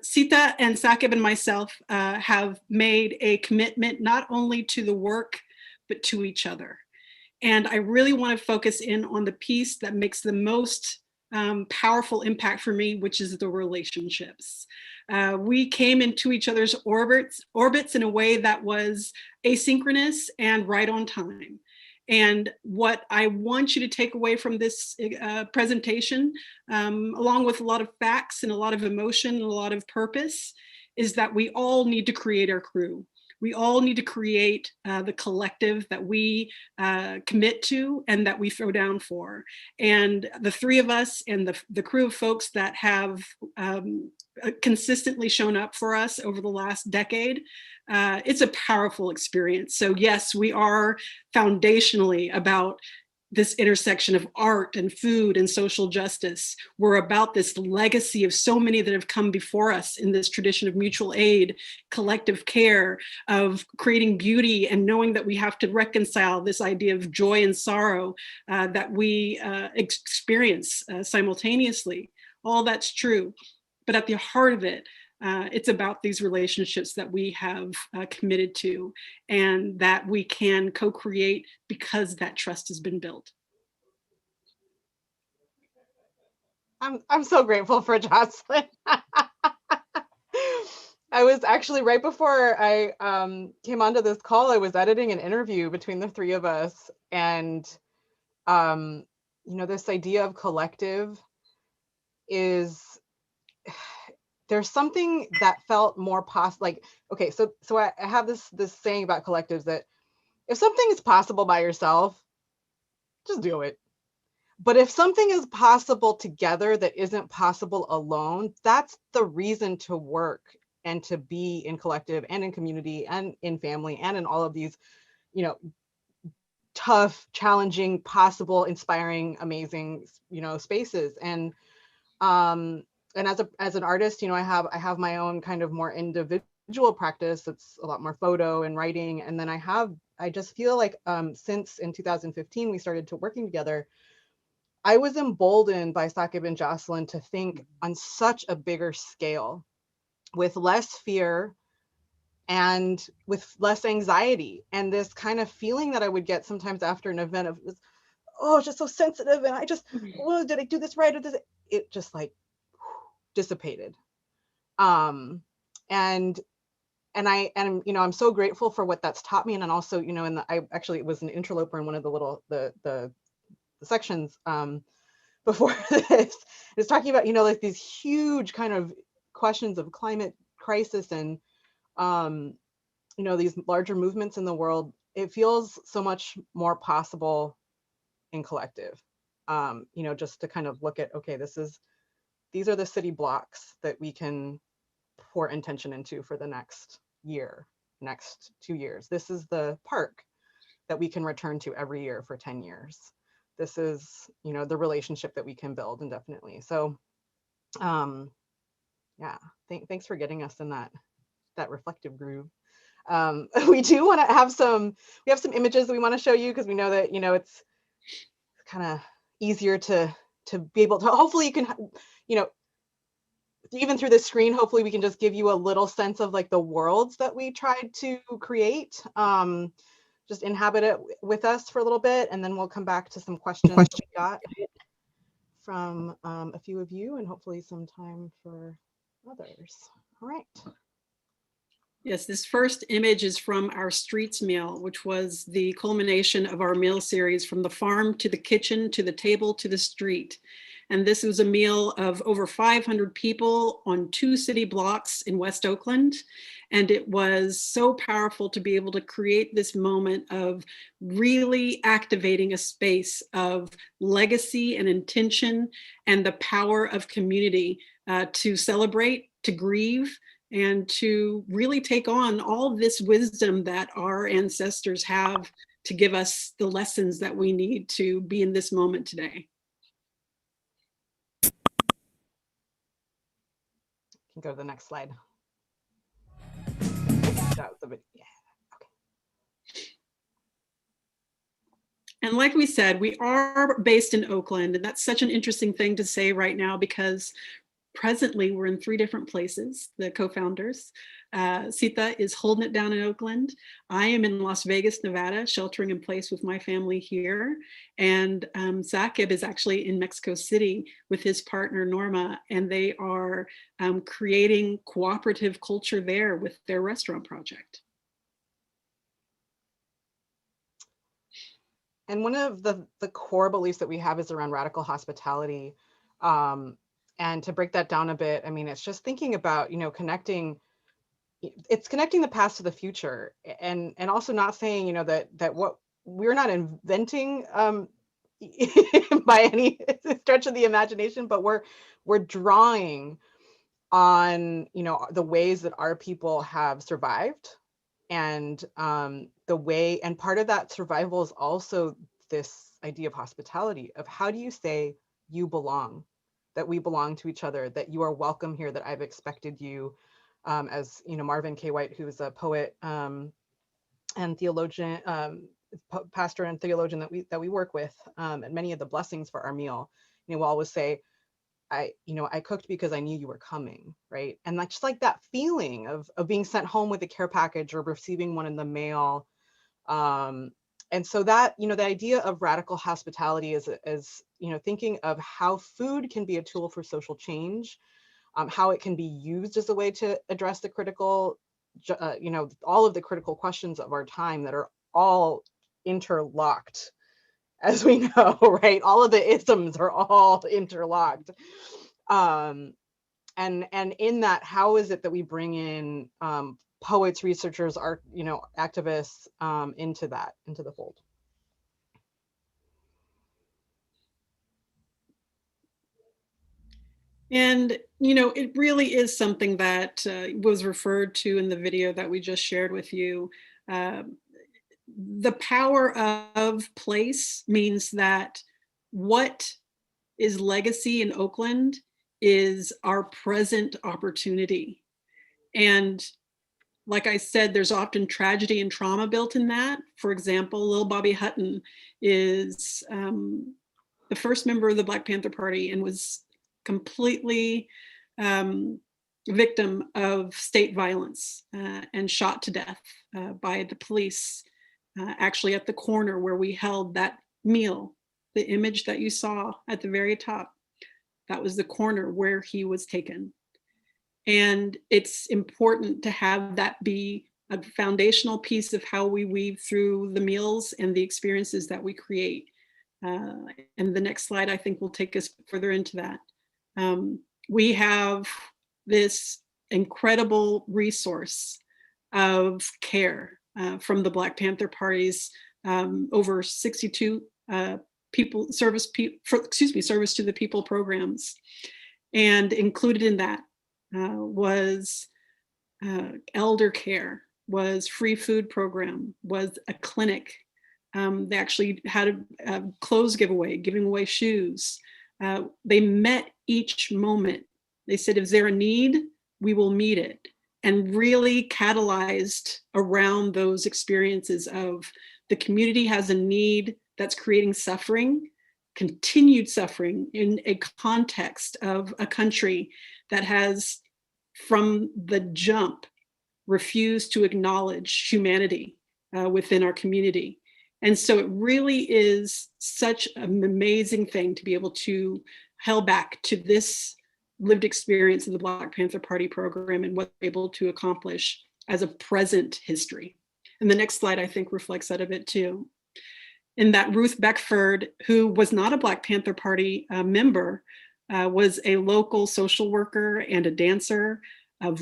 Sita and Sakib and myself have made a commitment not only to the work, but to each other. And I really want to focus in on the piece that makes the most powerful impact for me, which is the relationships. We came into each other's orbits in a way that was asynchronous and right on time. And what I want you to take away from this presentation, along with a lot of facts and a lot of emotion and a lot of purpose, is that we all need to create our crew. We all need to create the collective that we commit to and that we throw down for. And the three of us and the crew of folks that have consistently shown up for us over the last decade, it's a powerful experience. So yes, we are foundationally about this intersection of art and food and social justice. We're about this legacy of so many that have come before us in this tradition of mutual aid, collective care, of creating beauty and knowing that we have to reconcile this idea of joy and sorrow that we experience simultaneously. All that's true. But at the heart of it, it's about these relationships that we have committed to and that we can co-create because that trust has been built. I'm so grateful for Jocelyn. I was actually, right before I came onto this call, I was editing an interview between the three of us. And, this idea of collective is, there's something that felt more possible. Like, okay, so I have this saying about collectives that if something is possible by yourself, just do it. But if something is possible together that isn't possible alone, that's the reason to work and to be in collective and in community and in family and in all of these, tough, challenging, possible, inspiring, amazing, spaces. And as an artist, I have my own kind of more individual practice. It's a lot more photo and writing. And then I just feel like since in 2015, we started to working together, I was emboldened by Sakib and Jocelyn to think on such a bigger scale with less fear and with less anxiety. And this kind of feeling that I would get sometimes after an event of, it's just so sensitive. And I just, did I do this right? Or it just like dissipated. And I'm so grateful for what that's taught me. And then also, I actually was an interloper in one of the sections before this. It's talking about, like these huge kind of questions of climate crisis and, these larger movements in the world. It feels so much more possible in collective, just to kind of look at, okay, these are the city blocks that we can pour intention into for the next year, next 2 years. This is the park that we can return to every year for 10 years. This is, the relationship that we can build indefinitely. So, yeah, thanks for getting us in that reflective groove. We do want to have we have some images that we want to show you because we know that, it's kind of easier to be able to, hopefully you can, even through this screen, hopefully we can just give you a little sense of like the worlds that we tried to create. just inhabit it with us for a little bit, and then we'll come back to some questions that we got from a few of you, and hopefully some time for others. All right. Yes, this first image is from our Streets meal, which was the culmination of our meal series, from the farm to the kitchen, to the table, to the street. And this was a meal of over 500 people on 2 city blocks in West Oakland. And it was so powerful to be able to create this moment of really activating a space of legacy and intention and the power of community to celebrate, to grieve, and to really take on all this wisdom that our ancestors have to give us the lessons that we need to be in this moment today. You can go to the next slide. That was a bit, yeah. And like we said, we are based in Oakland, and that's such an interesting thing to say right now, because presently we're in 3 different places, the co-founders. Sita is holding it down in Oakland. I am in Las Vegas, Nevada, sheltering in place with my family here. And Zakib is actually in Mexico City with his partner, Norma, and they are creating cooperative culture there with their restaurant project. And one of the core beliefs that we have is around radical hospitality. And to break that down a bit, I mean, it's just thinking about, you know, connecting the past to the future, and also not saying, you know, that what we're not inventing by any stretch of the imagination, but we're drawing on, you know, the ways that our people have survived, and the way, and part of that survival is also this idea of hospitality, of how do you say you belong, that we belong to each other, that you are welcome here, that I've expected you, as, you know, Marvin K. White, who is a poet and theologian, pastor and theologian that we work with, and many of the blessings for our meal, you know, will always say, I cooked because I knew you were coming, right? And that's just like that feeling of being sent home with a care package or receiving one in the mail. And so that, you know, the idea of radical hospitality is, you know, thinking of how food can be a tool for social change, how it can be used as a way to address the critical, you know, all of the critical questions of our time that are all interlocked, as we know, right? All of the isms are all interlocked. And in that, how is it that we bring in poets, researchers, art, you know, activists into the fold? And, you know, it really is something that was referred to in the video that we just shared with you. The power of place means that what is legacy in Oakland is our present opportunity. And like I said, there's often tragedy and trauma built in that. For example, Lil Bobby Hutton is the first member of the Black Panther Party and was completely victim of state violence and shot to death by the police, actually at the corner where we held that meal. The image that you saw at the very top, that was the corner where he was taken. And it's important to have that be a foundational piece of how we weave through the meals and the experiences that we create. And the next slide, I think, will take us further into that. We have this incredible resource of care from the Black Panther Party's over 62 service to the people programs. And included in that was elder care, was free food program, was a clinic. They actually had a clothes giveaway, giving away shoes. They met each moment. They said, is there a need? We will meet it. And really catalyzed around those experiences of the community has a need that's creating suffering, continued suffering in a context of a country that has, from the jump, refused to acknowledge humanity within our community. And so it really is such an amazing thing to be able to hail back to this lived experience of the Black Panther Party program and what they're able to accomplish as a present history. And the next slide, I think, reflects that a bit too. In that Ruth Beckford, who was not a Black Panther Party member, was a local social worker and a dancer of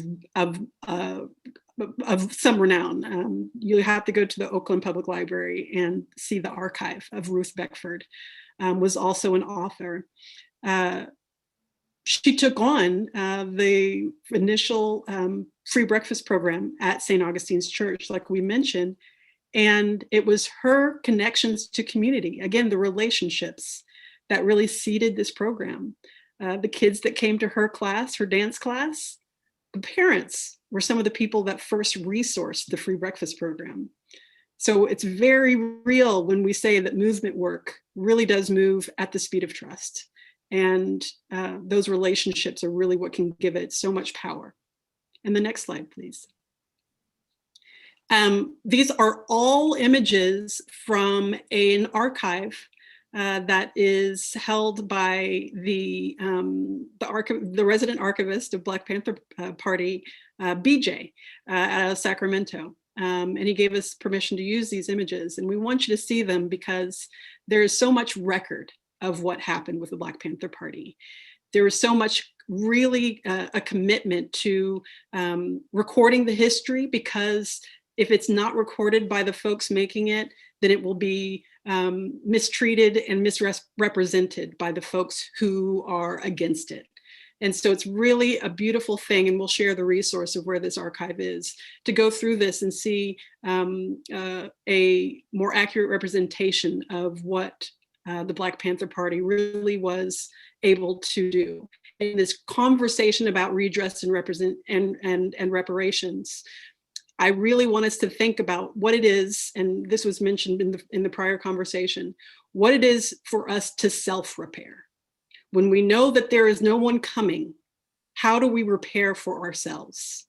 some renown. You have to go to the Oakland Public Library and see the archive of Ruth Beckford. Was also an author. She took on the initial free breakfast program at St. Augustine's Church, like we mentioned, and it was her connections to community, again, the relationships that really seeded this program. The kids that came to her class, her dance class, the parents were some of the people that first resourced the free breakfast program. So it's very real when we say that movement work really does move at the speed of trust. And those relationships are really what can give it so much power. And the next slide, please. These are all images from an archive that is held by the resident archivist of Black Panther Party, BJ, out of Sacramento. And he gave us permission to use these images. And we want you to see them because there is so much record of what happened with the Black Panther Party. There is so much really a commitment to recording the history, because if it's not recorded by the folks making it, then it will be mistreated and misrepresented by the folks who are against it. And so it's really a beautiful thing, and we'll share the resource of where this archive is to go through this and see a more accurate representation of what the Black Panther Party really was able to do. In this conversation about redress and reparations, I really want us to think about what it is, and this was mentioned in the prior conversation, what it is for us to self-repair. When we know that there is no one coming, how do we repair for ourselves?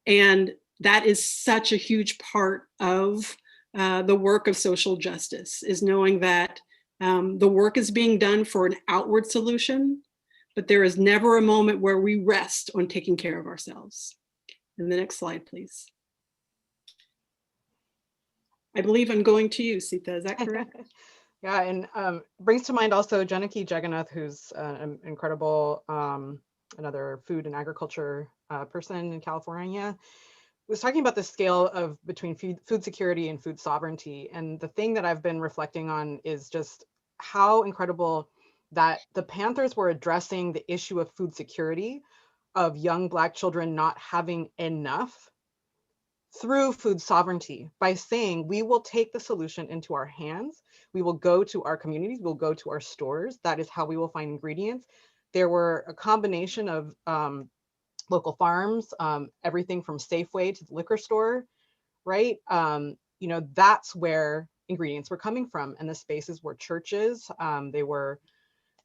And that is such a huge part of the work of social justice, is knowing that the work is being done for an outward solution, but there is never a moment where we rest on taking care of ourselves. And the next slide, please. I believe I'm going to you, Sita, is that correct? Yeah, and brings to mind also Janaki Jagannath, who's an incredible, another food and agriculture person in California, was talking about the scale of between food security and food sovereignty. And the thing that I've been reflecting on is just how incredible that the Panthers were addressing the issue of food security, of young Black children not having enough, through food sovereignty, by saying we will take the solution into our hands. We will go to our communities, we'll go to our stores. That is how we will find ingredients. There were a combination of local farms, everything from Safeway to the liquor store, right? You know, that's where ingredients were coming from. And the spaces were churches, they were,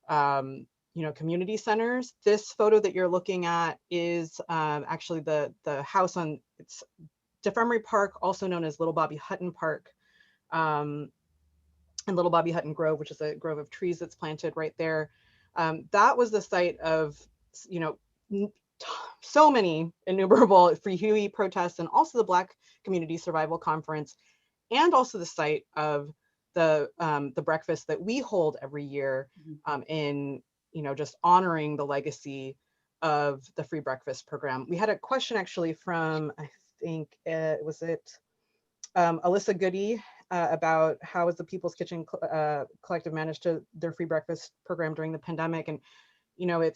you know, community centers. This photo that you're looking at is actually the house on, it's Defremery Park, also known as Little Bobby Hutton Park, and Little Bobby Hutton Grove, which is a grove of trees that's planted right there. That was the site of, you know, so many innumerable Free Huey protests, and also the Black Community Survival Conference, and also the site of the breakfast that we hold every year, in, you know, just honoring the legacy of the free breakfast program. We had a question actually from, I think, was it Alyssa Goody, about how has the People's Kitchen Collective managed their free breakfast program during the pandemic. And, you know,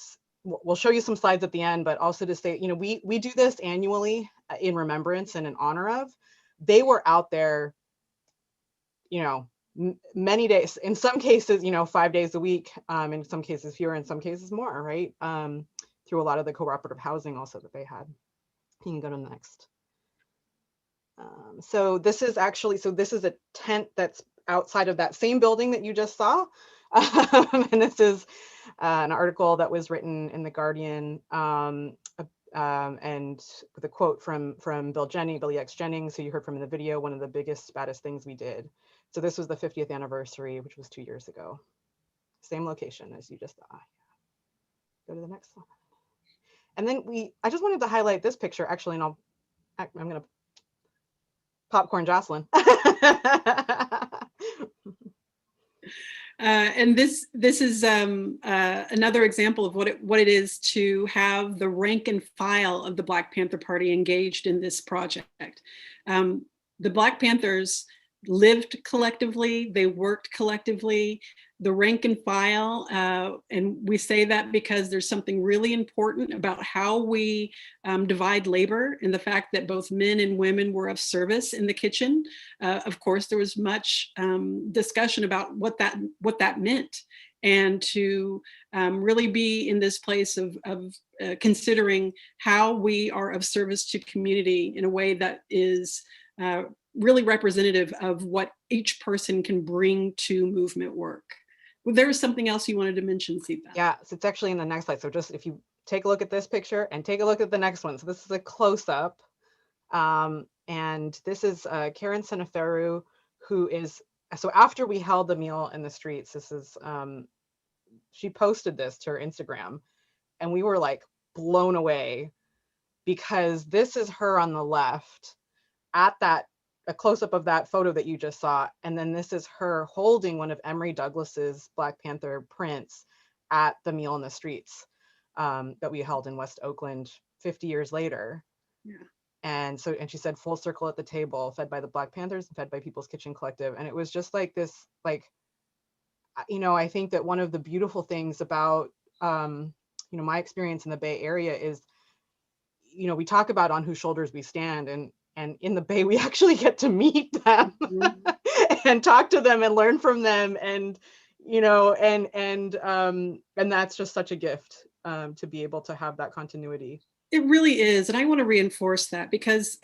we'll show you some slides at the end, but also to say, you know, we do this annually in remembrance and in honor of. They were out there, you know, many days, in some cases, you know, 5 days a week, in some cases fewer, in some cases more, right? Through a lot of the cooperative housing also that they had. You can go to the next. So this is a tent that's outside of that same building that you just saw. And this is an article that was written in The Guardian And the quote from Billy X. Jennings, who you heard from in the video, one of the biggest, baddest things we did. So this was the 50th anniversary, which was 2 years ago. Same location as you just saw. Go to the next one. And then I just wanted to highlight this picture actually, and I'm gonna popcorn Jocelyn. And this is another example of what it is to have the rank and file of the Black Panther Party engaged in this project. The Black Panthers lived collectively, they worked collectively. The rank and file, and we say that because there's something really important about how we divide labor, and the fact that both men and women were of service in the kitchen. Of course, there was much discussion about what that meant, and to really be in this place of considering how we are of service to community in a way that is really representative of what each person can bring to movement work. Well, there was something else you wanted to mention, Sita. Yeah, so it's actually in the next slide. So just if you take a look at this picture and take a look at the next one. So this is a close-up. And this is Karen Seneferu, who is, so after we held the meal in the streets, this is, she posted this to her Instagram, and we were like blown away, because this is her on the left at a close-up of that photo that you just saw. And then this is her holding one of Emory Douglas's Black Panther prints at the meal in the streets that we held in West Oakland 50 years later. Yeah. And she said, full circle at the table, fed by the Black Panthers and fed by People's Kitchen Collective. And it was just like this, like, I think that one of the beautiful things about, my experience in the Bay Area is, we talk about on whose shoulders we stand, and in the Bay, we actually get to meet them and talk to them and learn from them. And, and that's just such a gift to be able to have that continuity. It really is. And I want to reinforce that, because,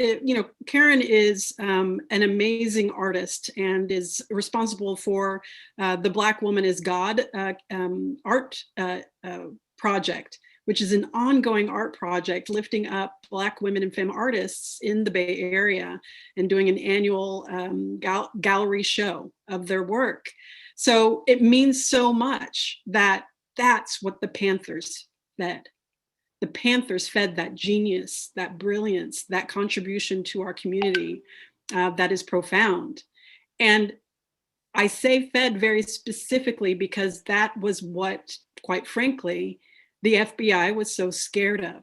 Karen is an amazing artist and is responsible for the Black Woman is God art project, which is an ongoing art project lifting up Black women and femme artists in the Bay Area and doing an annual gallery show of their work. So it means so much that that's what the Panthers fed. The Panthers fed that genius, that brilliance, that contribution to our community that is profound. And I say fed very specifically because that was what, quite frankly, the FBI was so scared of.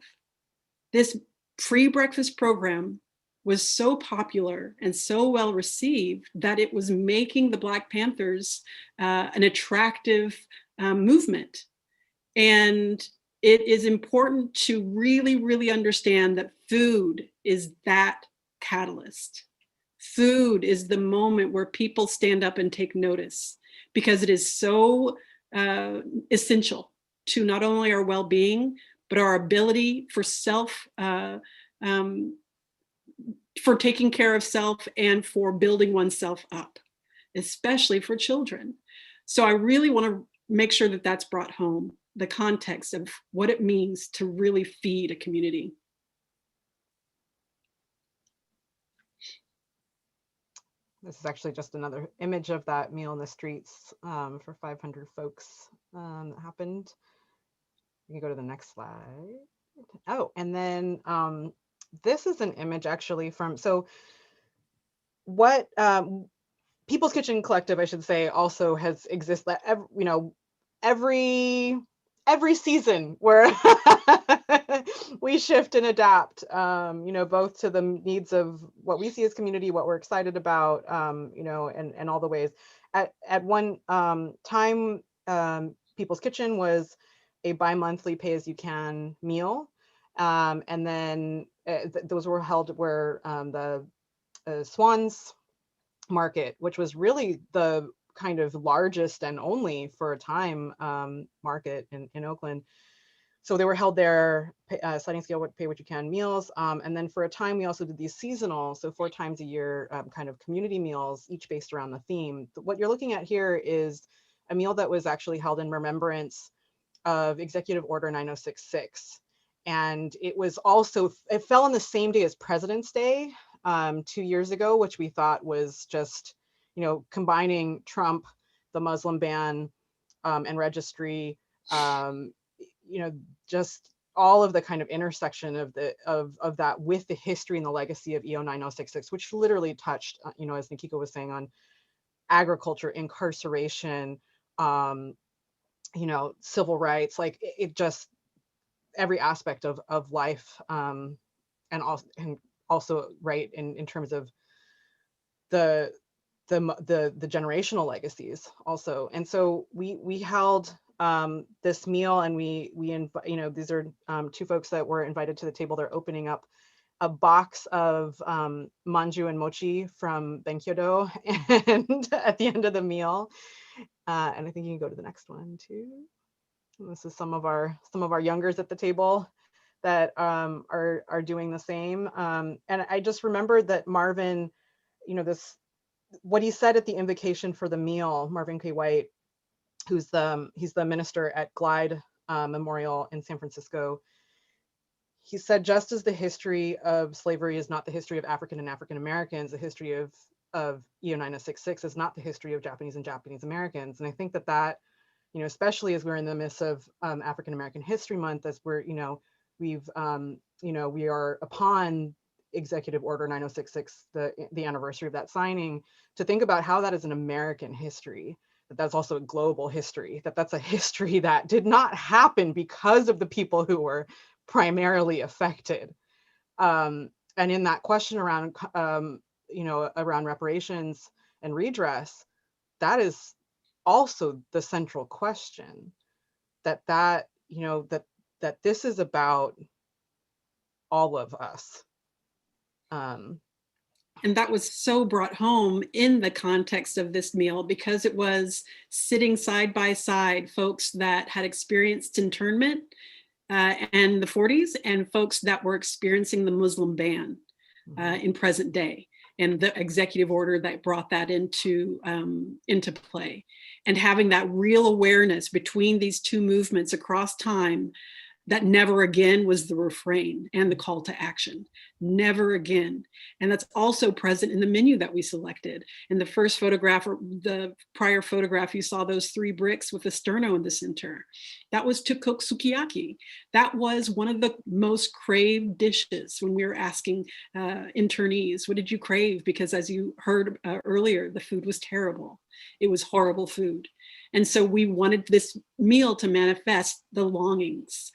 This free breakfast program was so popular and so well received that it was making the Black Panthers an attractive movement. And it is important to really, really understand that food is that catalyst. Food is the moment where people stand up and take notice, because it is so essential to not only our well-being, but our ability for for taking care of self and for building oneself up, especially for children. So I really want to make sure that that's brought home, the context of what it means to really feed a community. This is actually just another image of that meal in the streets for 500 folks that happened. You can go to the next slide. Oh, and then this is an image actually from, so what People's Kitchen Collective, I should say, also has existed, every season where we shift and adapt, both to the needs of what we see as community, what we're excited about, and all the ways. At one time, People's Kitchen was a bi-monthly pay-as-you-can meal. And then those were held where the Swans Market, which was really the kind of largest and only for a time market in Oakland. So they were held there, sliding scale, pay what you can meals. And then for a time, we also did these seasonal, so 4 times a year kind of community meals, each based around the theme. What you're looking at here is a meal that was actually held in remembrance of Executive Order 9066. And it was also, it fell on the same day as President's Day 2 years ago, which we thought was just, you know, combining Trump, the Muslim ban, and registry, you know, just all of the kind of intersection of that with the history and the legacy of EO 9066, which literally touched, you know, as Nikiko was saying, on agriculture, incarceration, you know, civil rights, like it just, every aspect of life, and also right in terms of the generational legacies also. And so we held this meal, and we you know, these are two folks that were invited to the table. They're opening up a box of manju and mochi from Benkyodo and at the end of the meal. And I think you can go to the next one too. This is some of our youngers at the table that are doing the same. And I just remembered that Marvin, you know, what he said at the invocation for the meal, Marvin K. White, he's the minister at Glide Memorial in San Francisco. He said, just as the history of slavery is not the history of African and African Americans, the history of EO 9066 is not the history of Japanese and Japanese Americans. And I think that, you know, especially as we're in the midst of African American History Month, as we're, you know, we've, you know, we are upon Executive Order 9066, the anniversary of that signing, to think about how that is an American history, that's also a global history, that's a history that did not happen because of the people who were primarily affected. And in that question around, you know, around reparations and redress, that is also the central question, that you know, that this is about all of us. And that was so brought home in the context of this meal, because it was sitting side by side folks that had experienced internment in the 40s and folks that were experiencing the Muslim ban in present day, and the executive order that brought that into play. And having that real awareness between these two movements across time, that never again was the refrain and the call to action, never again. And that's also present in the menu that we selected. In the first photograph, or the prior photograph, you saw those 3 bricks with the sterno in the center. That was to cook sukiyaki. That was one of the most craved dishes when we were asking internees, what did you crave? Because as you heard earlier, the food was terrible. It was horrible food. And so we wanted this meal to manifest the longings.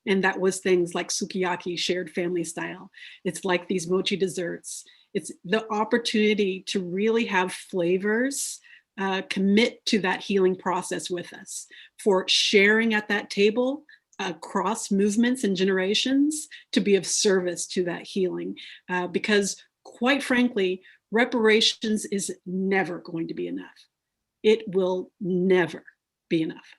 And that was things like sukiyaki, shared family style. It's like these mochi desserts. It's the opportunity to really have flavors commit to that healing process with us, for sharing at that table across movements and generations, to be of service to that healing. Because quite frankly, reparations is never going to be enough. It will never be enough.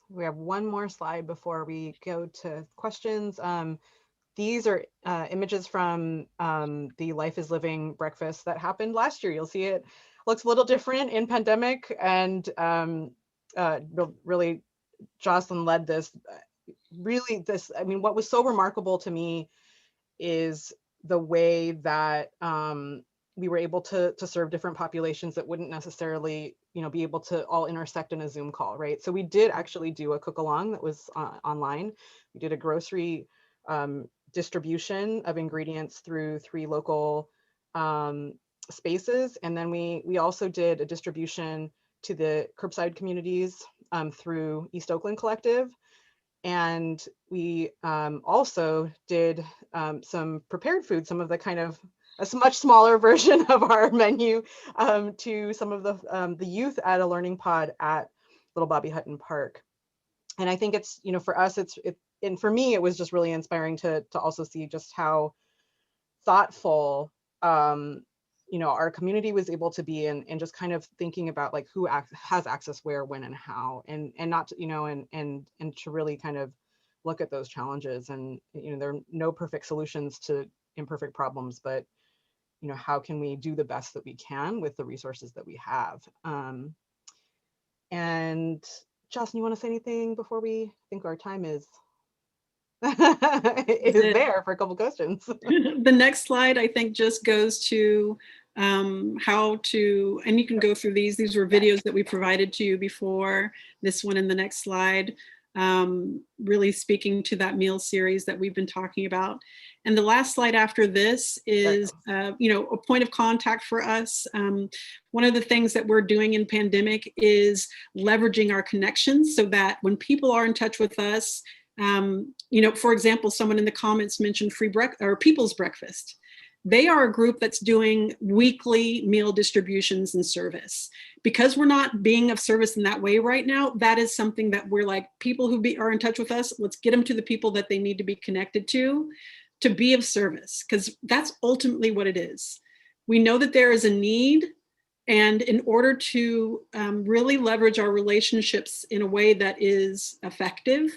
We have one more slide before we go to questions. These are images from the Life is Living breakfast that happened last year. You'll see it looks a little different in pandemic, and really Jocelyn led this. Really, this, I mean, what was so remarkable to me is the way that we were able to serve different populations that wouldn't necessarily, you know, be able to all intersect in a Zoom call, right? So we did actually do a cook along that was online. We did a grocery distribution of ingredients through 3 local spaces, and then we also did a distribution to the curbside communities through East Oakland Collective. And we also did some prepared food, some of the kind of a much smaller version of our menu to some of the youth at a learning pod at Little Bobby Hutton Park. And I think it's, you know, for us, and for me, it was just really inspiring to also see just how thoughtful, you know, our community was able to be, and just kind of thinking about like who has access where, when, and how, and not to, you know, and to really kind of look at those challenges. And, you know, there are no perfect solutions to imperfect problems, but, you know, how can we do the best that we can with the resources that we have? And Jocelyn, you want to say anything before we think our time is is there for a couple questions. The next slide, I think, just goes to how to, and you can go through these. These were videos that we provided to you before. This one in the next slide, really speaking to that meal series that we've been talking about. And the last slide after this is, a point of contact for us. One of the things that we're doing in pandemic is leveraging our connections so that when people are in touch with us, for example, someone in the comments mentioned People's Breakfast. They are a group that's doing weekly meal distributions and service. Because we're not being of service in that way right now, that is something that we're like, people who are in touch with us, let's get them to the people that they need to be connected to be of service, because that's ultimately what it is. We know that there is a need, and in order to really leverage our relationships in a way that is effective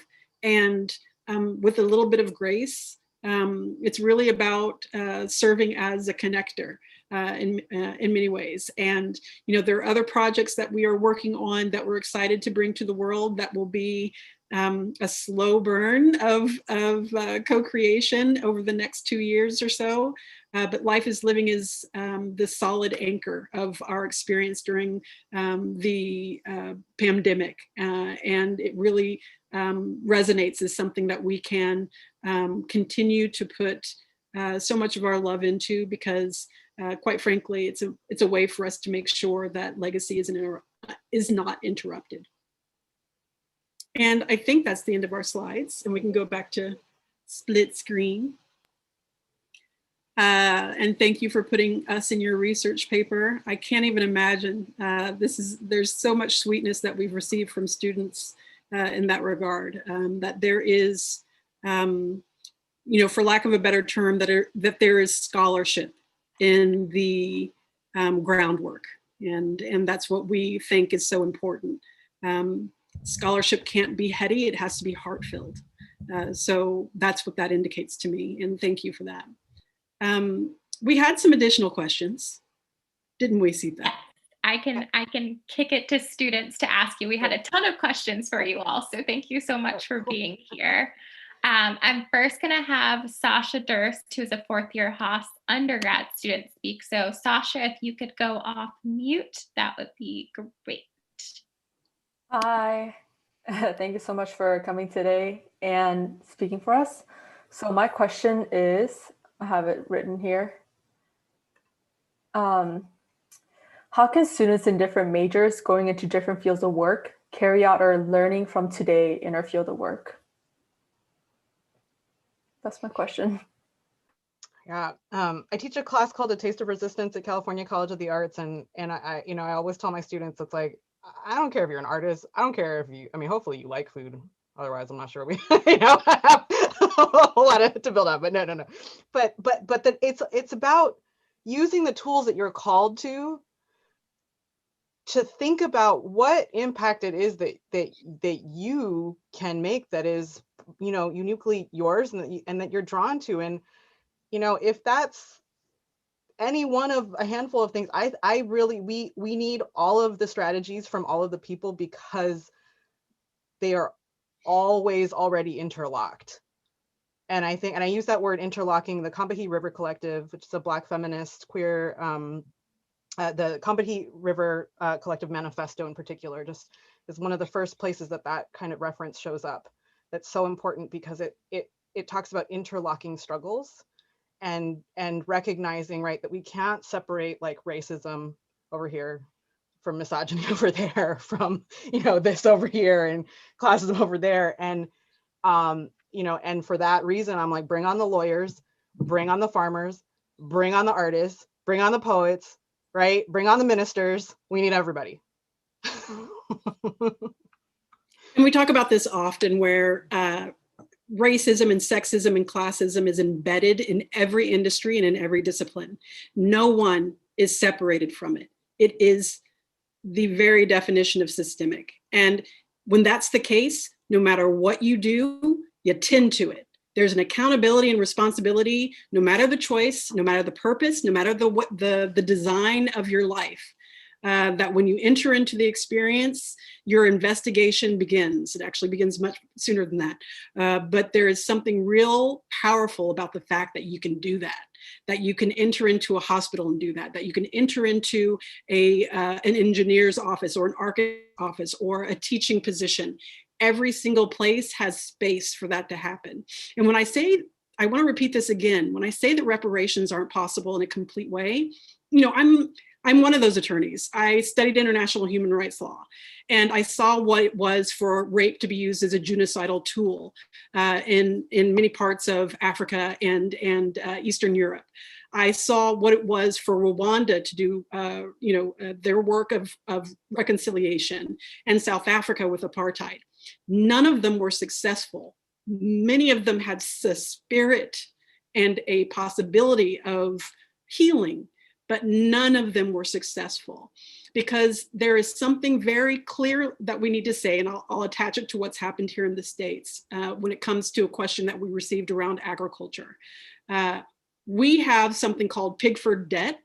and with a little bit of grace, it's really about serving as a connector in many ways. And there are other projects that we are working on that we're excited to bring to the world that will be a slow burn of co-creation over the next 2 years or so. But Life is Living is the solid anchor of our experience during the pandemic. And it really resonates as something that we can continue to put so much of our love into, because quite frankly, it's a way for us to make sure that legacy is not interrupted. And I think that's the end of our slides, and we can go back to split screen. And thank you for putting us in your research paper. I can't even imagine. There's so much sweetness that we've received from students in that regard, that there is, for lack of a better term, that there is scholarship in the groundwork. And that's what we think is so important. Scholarship can't be heady, it has to be heart-filled. So that's what that indicates to me, and thank you for that. We had some additional questions, didn't we, Sita? I can kick it to students to ask you. We had a ton of questions for you all, so thank you so much for being here. I'm first going to have Sasha Durst, who is a fourth-year Haas undergrad student, speak. So Sasha, if you could go off mute, that would be great. Hi, thank you so much for coming today and speaking for us. So my question is, I have it written here. How can students in different majors going into different fields of work carry out our learning from today in our field of work? That's my question. Yeah, I teach a class called A Taste of Resistance at California College of the Arts, and I always tell my students, it's like, I don't care if you're an artist. I don't care if hopefully you like food. Otherwise, I'm not sure we, have a whole lot to build up. But no. But it's about using the tools that you're called to think about what impact it is that you can make that is, uniquely yours and that you're drawn to. And, if that's any one of a handful of things, I really, we need all of the strategies from all of the people, because they are always already interlocked. And I think, and I use that word interlocking, the Combahee River Collective, which is a Black feminist queer, the Combahee River Collective Manifesto in particular, just is one of the first places that kind of reference shows up. That's so important, because it talks about interlocking struggles and recognizing, right, that we can't separate like racism over here from misogyny over there, from, this over here and classism over there. And, and for that reason, I'm like, bring on the lawyers, bring on the farmers, bring on the artists, bring on the poets, right? Bring on the ministers. We need everybody. And we talk about this often, where racism and sexism and classism is embedded in every industry and in every discipline. No one is separated from it. It is the very definition of systemic. And when that's the case, no matter what you do, you tend to it. There's an accountability and responsibility, no matter the choice, no matter the purpose, no matter the design of your life. that when you enter into the experience, your investigation begins. It actually begins much sooner than that. But there is something real powerful about the fact that you can do that you can enter into a hospital and do that you can enter into an engineer's office or an architect's office or a teaching position. Every single place has space for that to happen. And when I say, I want to repeat this again, when I say that reparations aren't possible in a complete way, I'm one of those attorneys. I studied international human rights law, and I saw what it was for rape to be used as a genocidal tool in many parts of Africa and Eastern Europe. I saw what it was for Rwanda to do, their work of reconciliation, and South Africa with apartheid. None of them were successful. Many of them had a spirit and a possibility of healing, but none of them were successful, because there is something very clear that we need to say, and I'll attach it to what's happened here in the States when it comes to a question that we received around agriculture. We have something called Pigford debt.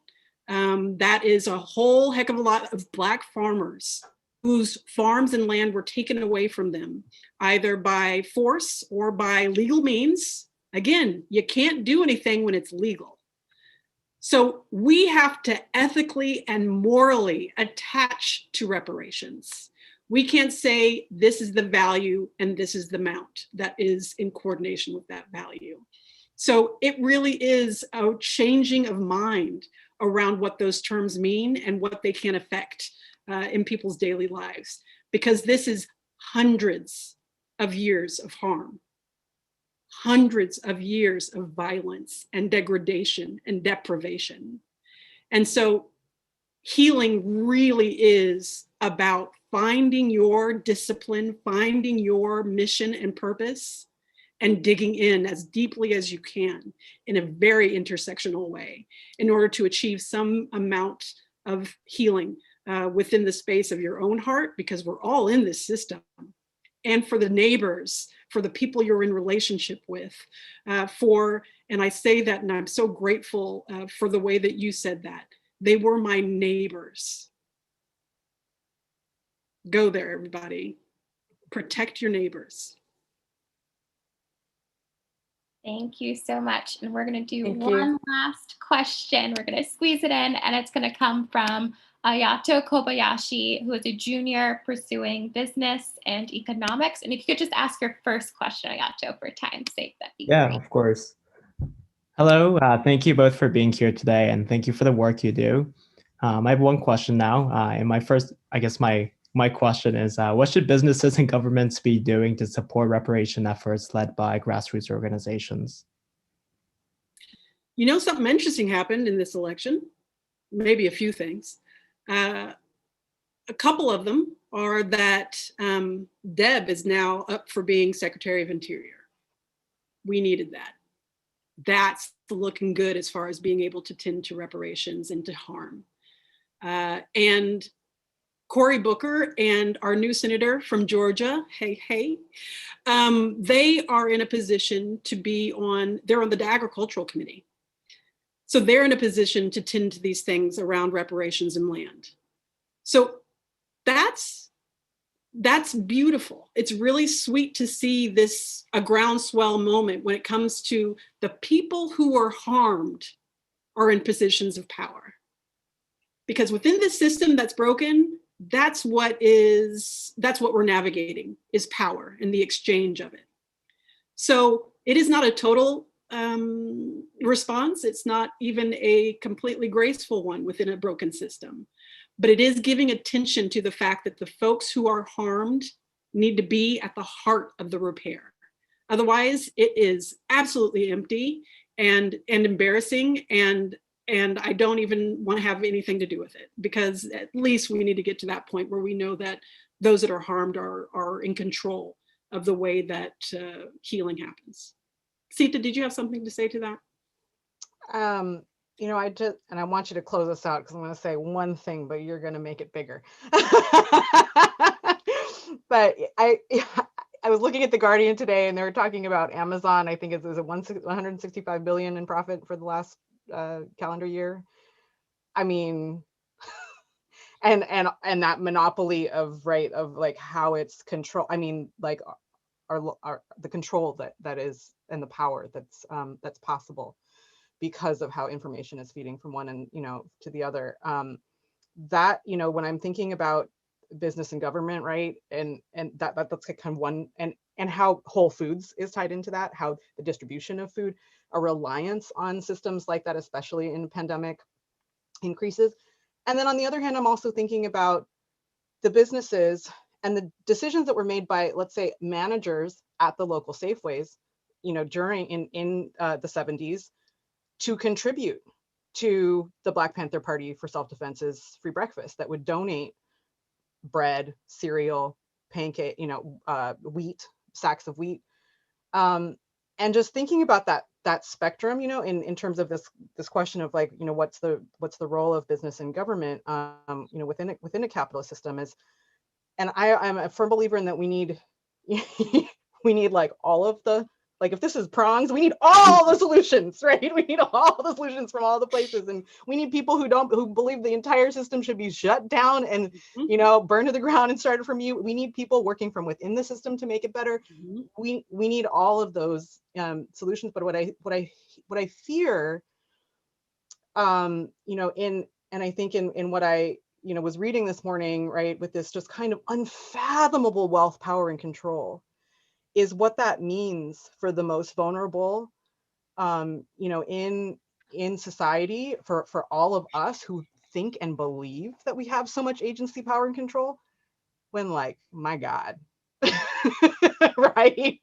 That is a whole heck of a lot of Black farmers whose farms and land were taken away from them, either by force or by legal means. Again, you can't do anything when it's legal. So we have to ethically and morally attach to reparations. We can't say this is the value and this is the amount that is in coordination with that value. So it really is a changing of mind around what those terms mean and what they can affect in people's daily lives, because this is hundreds of years of harm, hundreds of years of violence and degradation and deprivation. And so healing really is about finding your discipline, finding your mission and purpose, and digging in as deeply as you can in a very intersectional way in order to achieve some amount of healing within the space of your own heart, because we're all in this system, and for the neighbors, for the people you're in relationship with, and I say that, and I'm so grateful for the way that you said that. They were my neighbors. Go there, everybody. Protect your neighbors. Thank you so much. And we're going to do one last question. We're going to squeeze it in, and it's going to come from Ayato Kobayashi, who is a junior pursuing business and economics. And if you could just ask your first question, Ayato, for time's sake, that'd be great. Of course. Hello, thank you both for being here today, and thank you for the work you do. I have one question now, and my first, I guess my question is, what should businesses and governments be doing to support reparation efforts led by grassroots organizations? You know, something interesting happened in this election, maybe a few things. A couple of them are that Deb is now up for being Secretary of Interior. We needed that. That's looking good as far as being able to tend to reparations and to harm. And Cory Booker and our new senator from Georgia, they are in a position to be they're on the agricultural committee. So they're in a position to tend to these things around reparations and land. So that's beautiful. It's really sweet to see a groundswell moment when it comes to the people who are harmed are in positions of power. Because within this system that's broken, that's what we're navigating, is power and the exchange of it. So it is not a total response. It's not even a completely graceful one within a broken system, but it is giving attention to the fact that the folks who are harmed need to be at the heart of the repair. Otherwise, it is absolutely empty and embarrassing, and I don't even want to have anything to do with it, because at least we need to get to that point where we know that those that are harmed are in control of the way that healing happens. Sita, did you have something to say to that? You know, I want you to close us out because I'm going to say one thing, but you're going to make it bigger. But I was looking at The Guardian today, and they were talking about Amazon. I think it was 165 billion in profit for the last calendar year. I mean, and that monopoly of like how it's control. I mean, like our the control that is, and the power that's possible because of how information is feeding from one and to the other. That when I'm thinking about business and government, right, and that's kind of one, and how Whole Foods is tied into that, how the distribution of food, a reliance on systems like that, especially in pandemic, increases. And then on the other hand, I'm also thinking about the businesses and the decisions that were made by, let's say, managers at the local Safeways, during in the 70s, to contribute to the Black Panther Party for Self-Defense's free breakfast, that would donate bread, cereal, pancake, wheat, sacks of wheat. And just thinking about that spectrum, in terms of this question of like, what's the role of business and government, within a capitalist system is, and I'm a firm believer in that we need we need like all of the, like if this is prongs, we need all the solutions, right? We need all the solutions from all the places, and we need people who believe the entire system should be shut down and burned to the ground and started from you. We need people working from within the system to make it better. We need all of those solutions. But what I fear, and I think in what I was reading this morning, right, with this just kind of unfathomable wealth, power, and control, is what that means for the most vulnerable, in society, for all of us who think and believe that we have so much agency, power, and control, when, like, my God, right?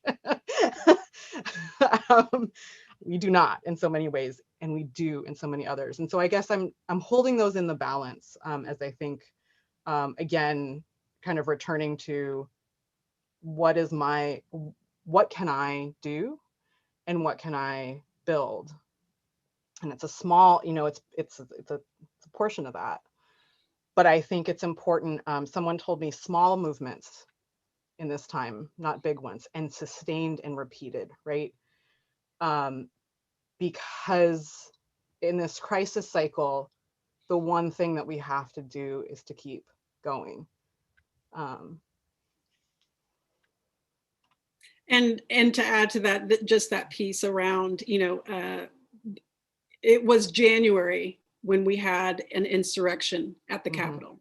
We do not in so many ways, and we do in so many others. And so I guess I'm holding those in the balance, as I think, again, kind of returning to what can I do and what can I build? And it's a small, it's a portion of that. But I think it's important. Someone told me small movements in this time, not big ones, and sustained and repeated, right? Because in this crisis cycle, the one thing that we have to do is to keep going. And to add to that, just that piece around, it was January when we had an insurrection at the Capitol.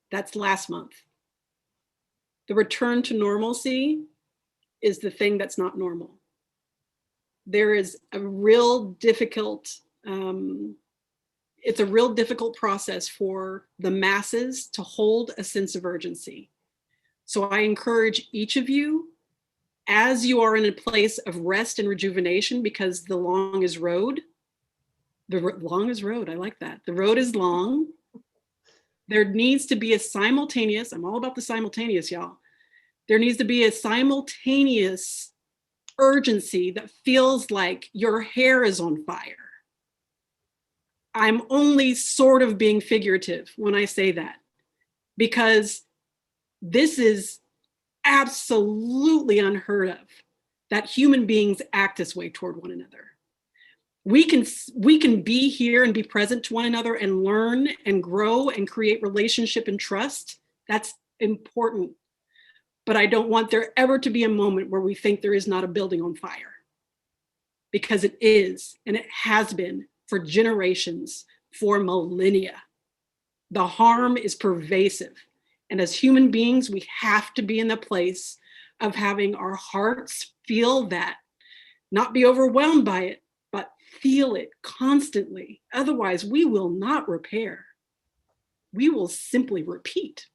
That's last month. The return to normalcy is the thing that's not normal. There is a real difficult, it's a real difficult process for the masses to hold a sense of urgency. So I encourage each of you, as you are in a place of rest and rejuvenation, because the long is road, I like that. The road is long. There needs to be a simultaneous, I'm all about the simultaneous, y'all. There needs to be a simultaneous urgency that feels like your hair is on fire. I'm only sort of being figurative when I say that, because this is absolutely unheard of, that human beings act this way toward one another. We can be here and be present to one another and learn and grow and create relationship and trust. That's important. But I don't want there ever to be a moment where we think there is not a building on fire, because it is, and it has been for generations, for millennia. The harm is pervasive. And as human beings, we have to be in the place of having our hearts feel that, not be overwhelmed by it, but feel it constantly. Otherwise, we will not repair. We will simply repeat.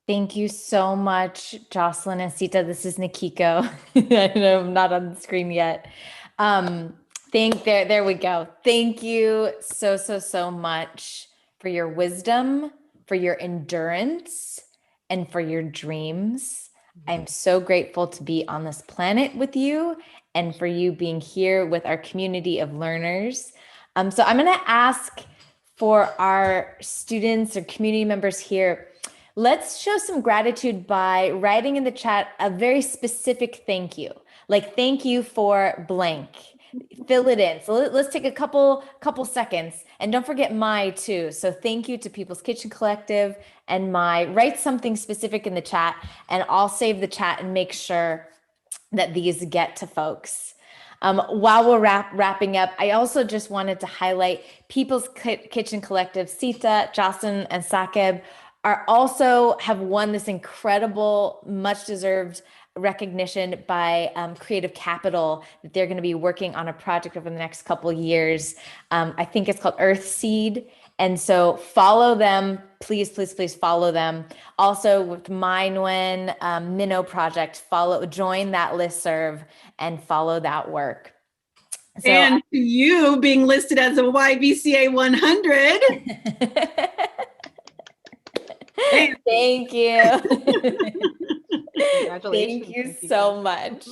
Thank you so much, Jocelyn and Sita. This is Nikiko. I know I'm not on the screen yet. There we go. Thank you so much for your wisdom, for your endurance, and for your dreams. I'm so grateful to be on this planet with you and for you being here with our community of learners. So I'm going to ask for our students or community members here, let's show some gratitude by writing in the chat a very specific thank you. Like, thank you for blank. fill it in. So let's take a couple seconds, and don't forget my too. So thank you to People's Kitchen Collective and my. Write something specific in the chat, and I'll save the chat and make sure that these get to folks. While we're wrapping up, I also just wanted to highlight People's Kitchen Collective, Sita, Jocelyn, and Sakib have won this incredible, much deserved recognition by Creative Capital, that they're going to be working on a project over the next couple of years. I think it's called Earth Seed. And so follow them, please, please, please follow them. Also with my Nguyen Minnow project, join that listserv and follow that work. So, and you being listed as a YBCA 100. Thank you. Congratulations. Thank you so much.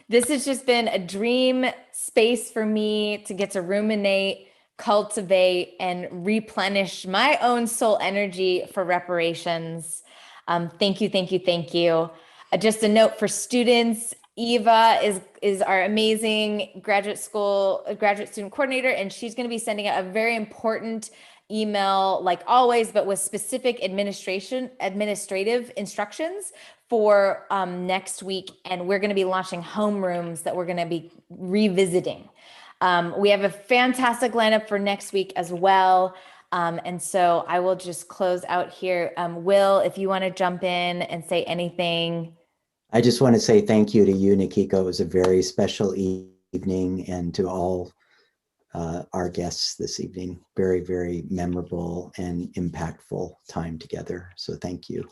This has just been a dream space for me to get to ruminate, cultivate, and replenish my own soul energy for reparations. Thank you, thank you, thank you. Just a note for students, Eva is our amazing graduate student coordinator, and she's going to be sending out a very important email, like always, but with specific administrative instructions for next week. And we're going to be launching homerooms that we're going to be revisiting. We have a fantastic lineup for next week as well. And so I will just close out here. Will, if you want to jump in and say anything. I just want to say thank you to you, Nikiko. It was a very special evening, and to all our guests this evening. Very, very memorable and impactful time together. So thank you.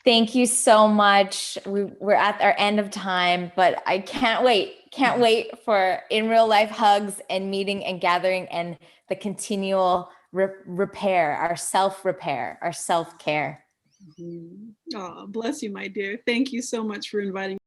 Thank you so much. We're at our end of time, but I can't wait for in real life hugs and meeting and gathering and the continual repair, our self-repair, our self-care. Oh, bless you, my dear. Thank you so much for inviting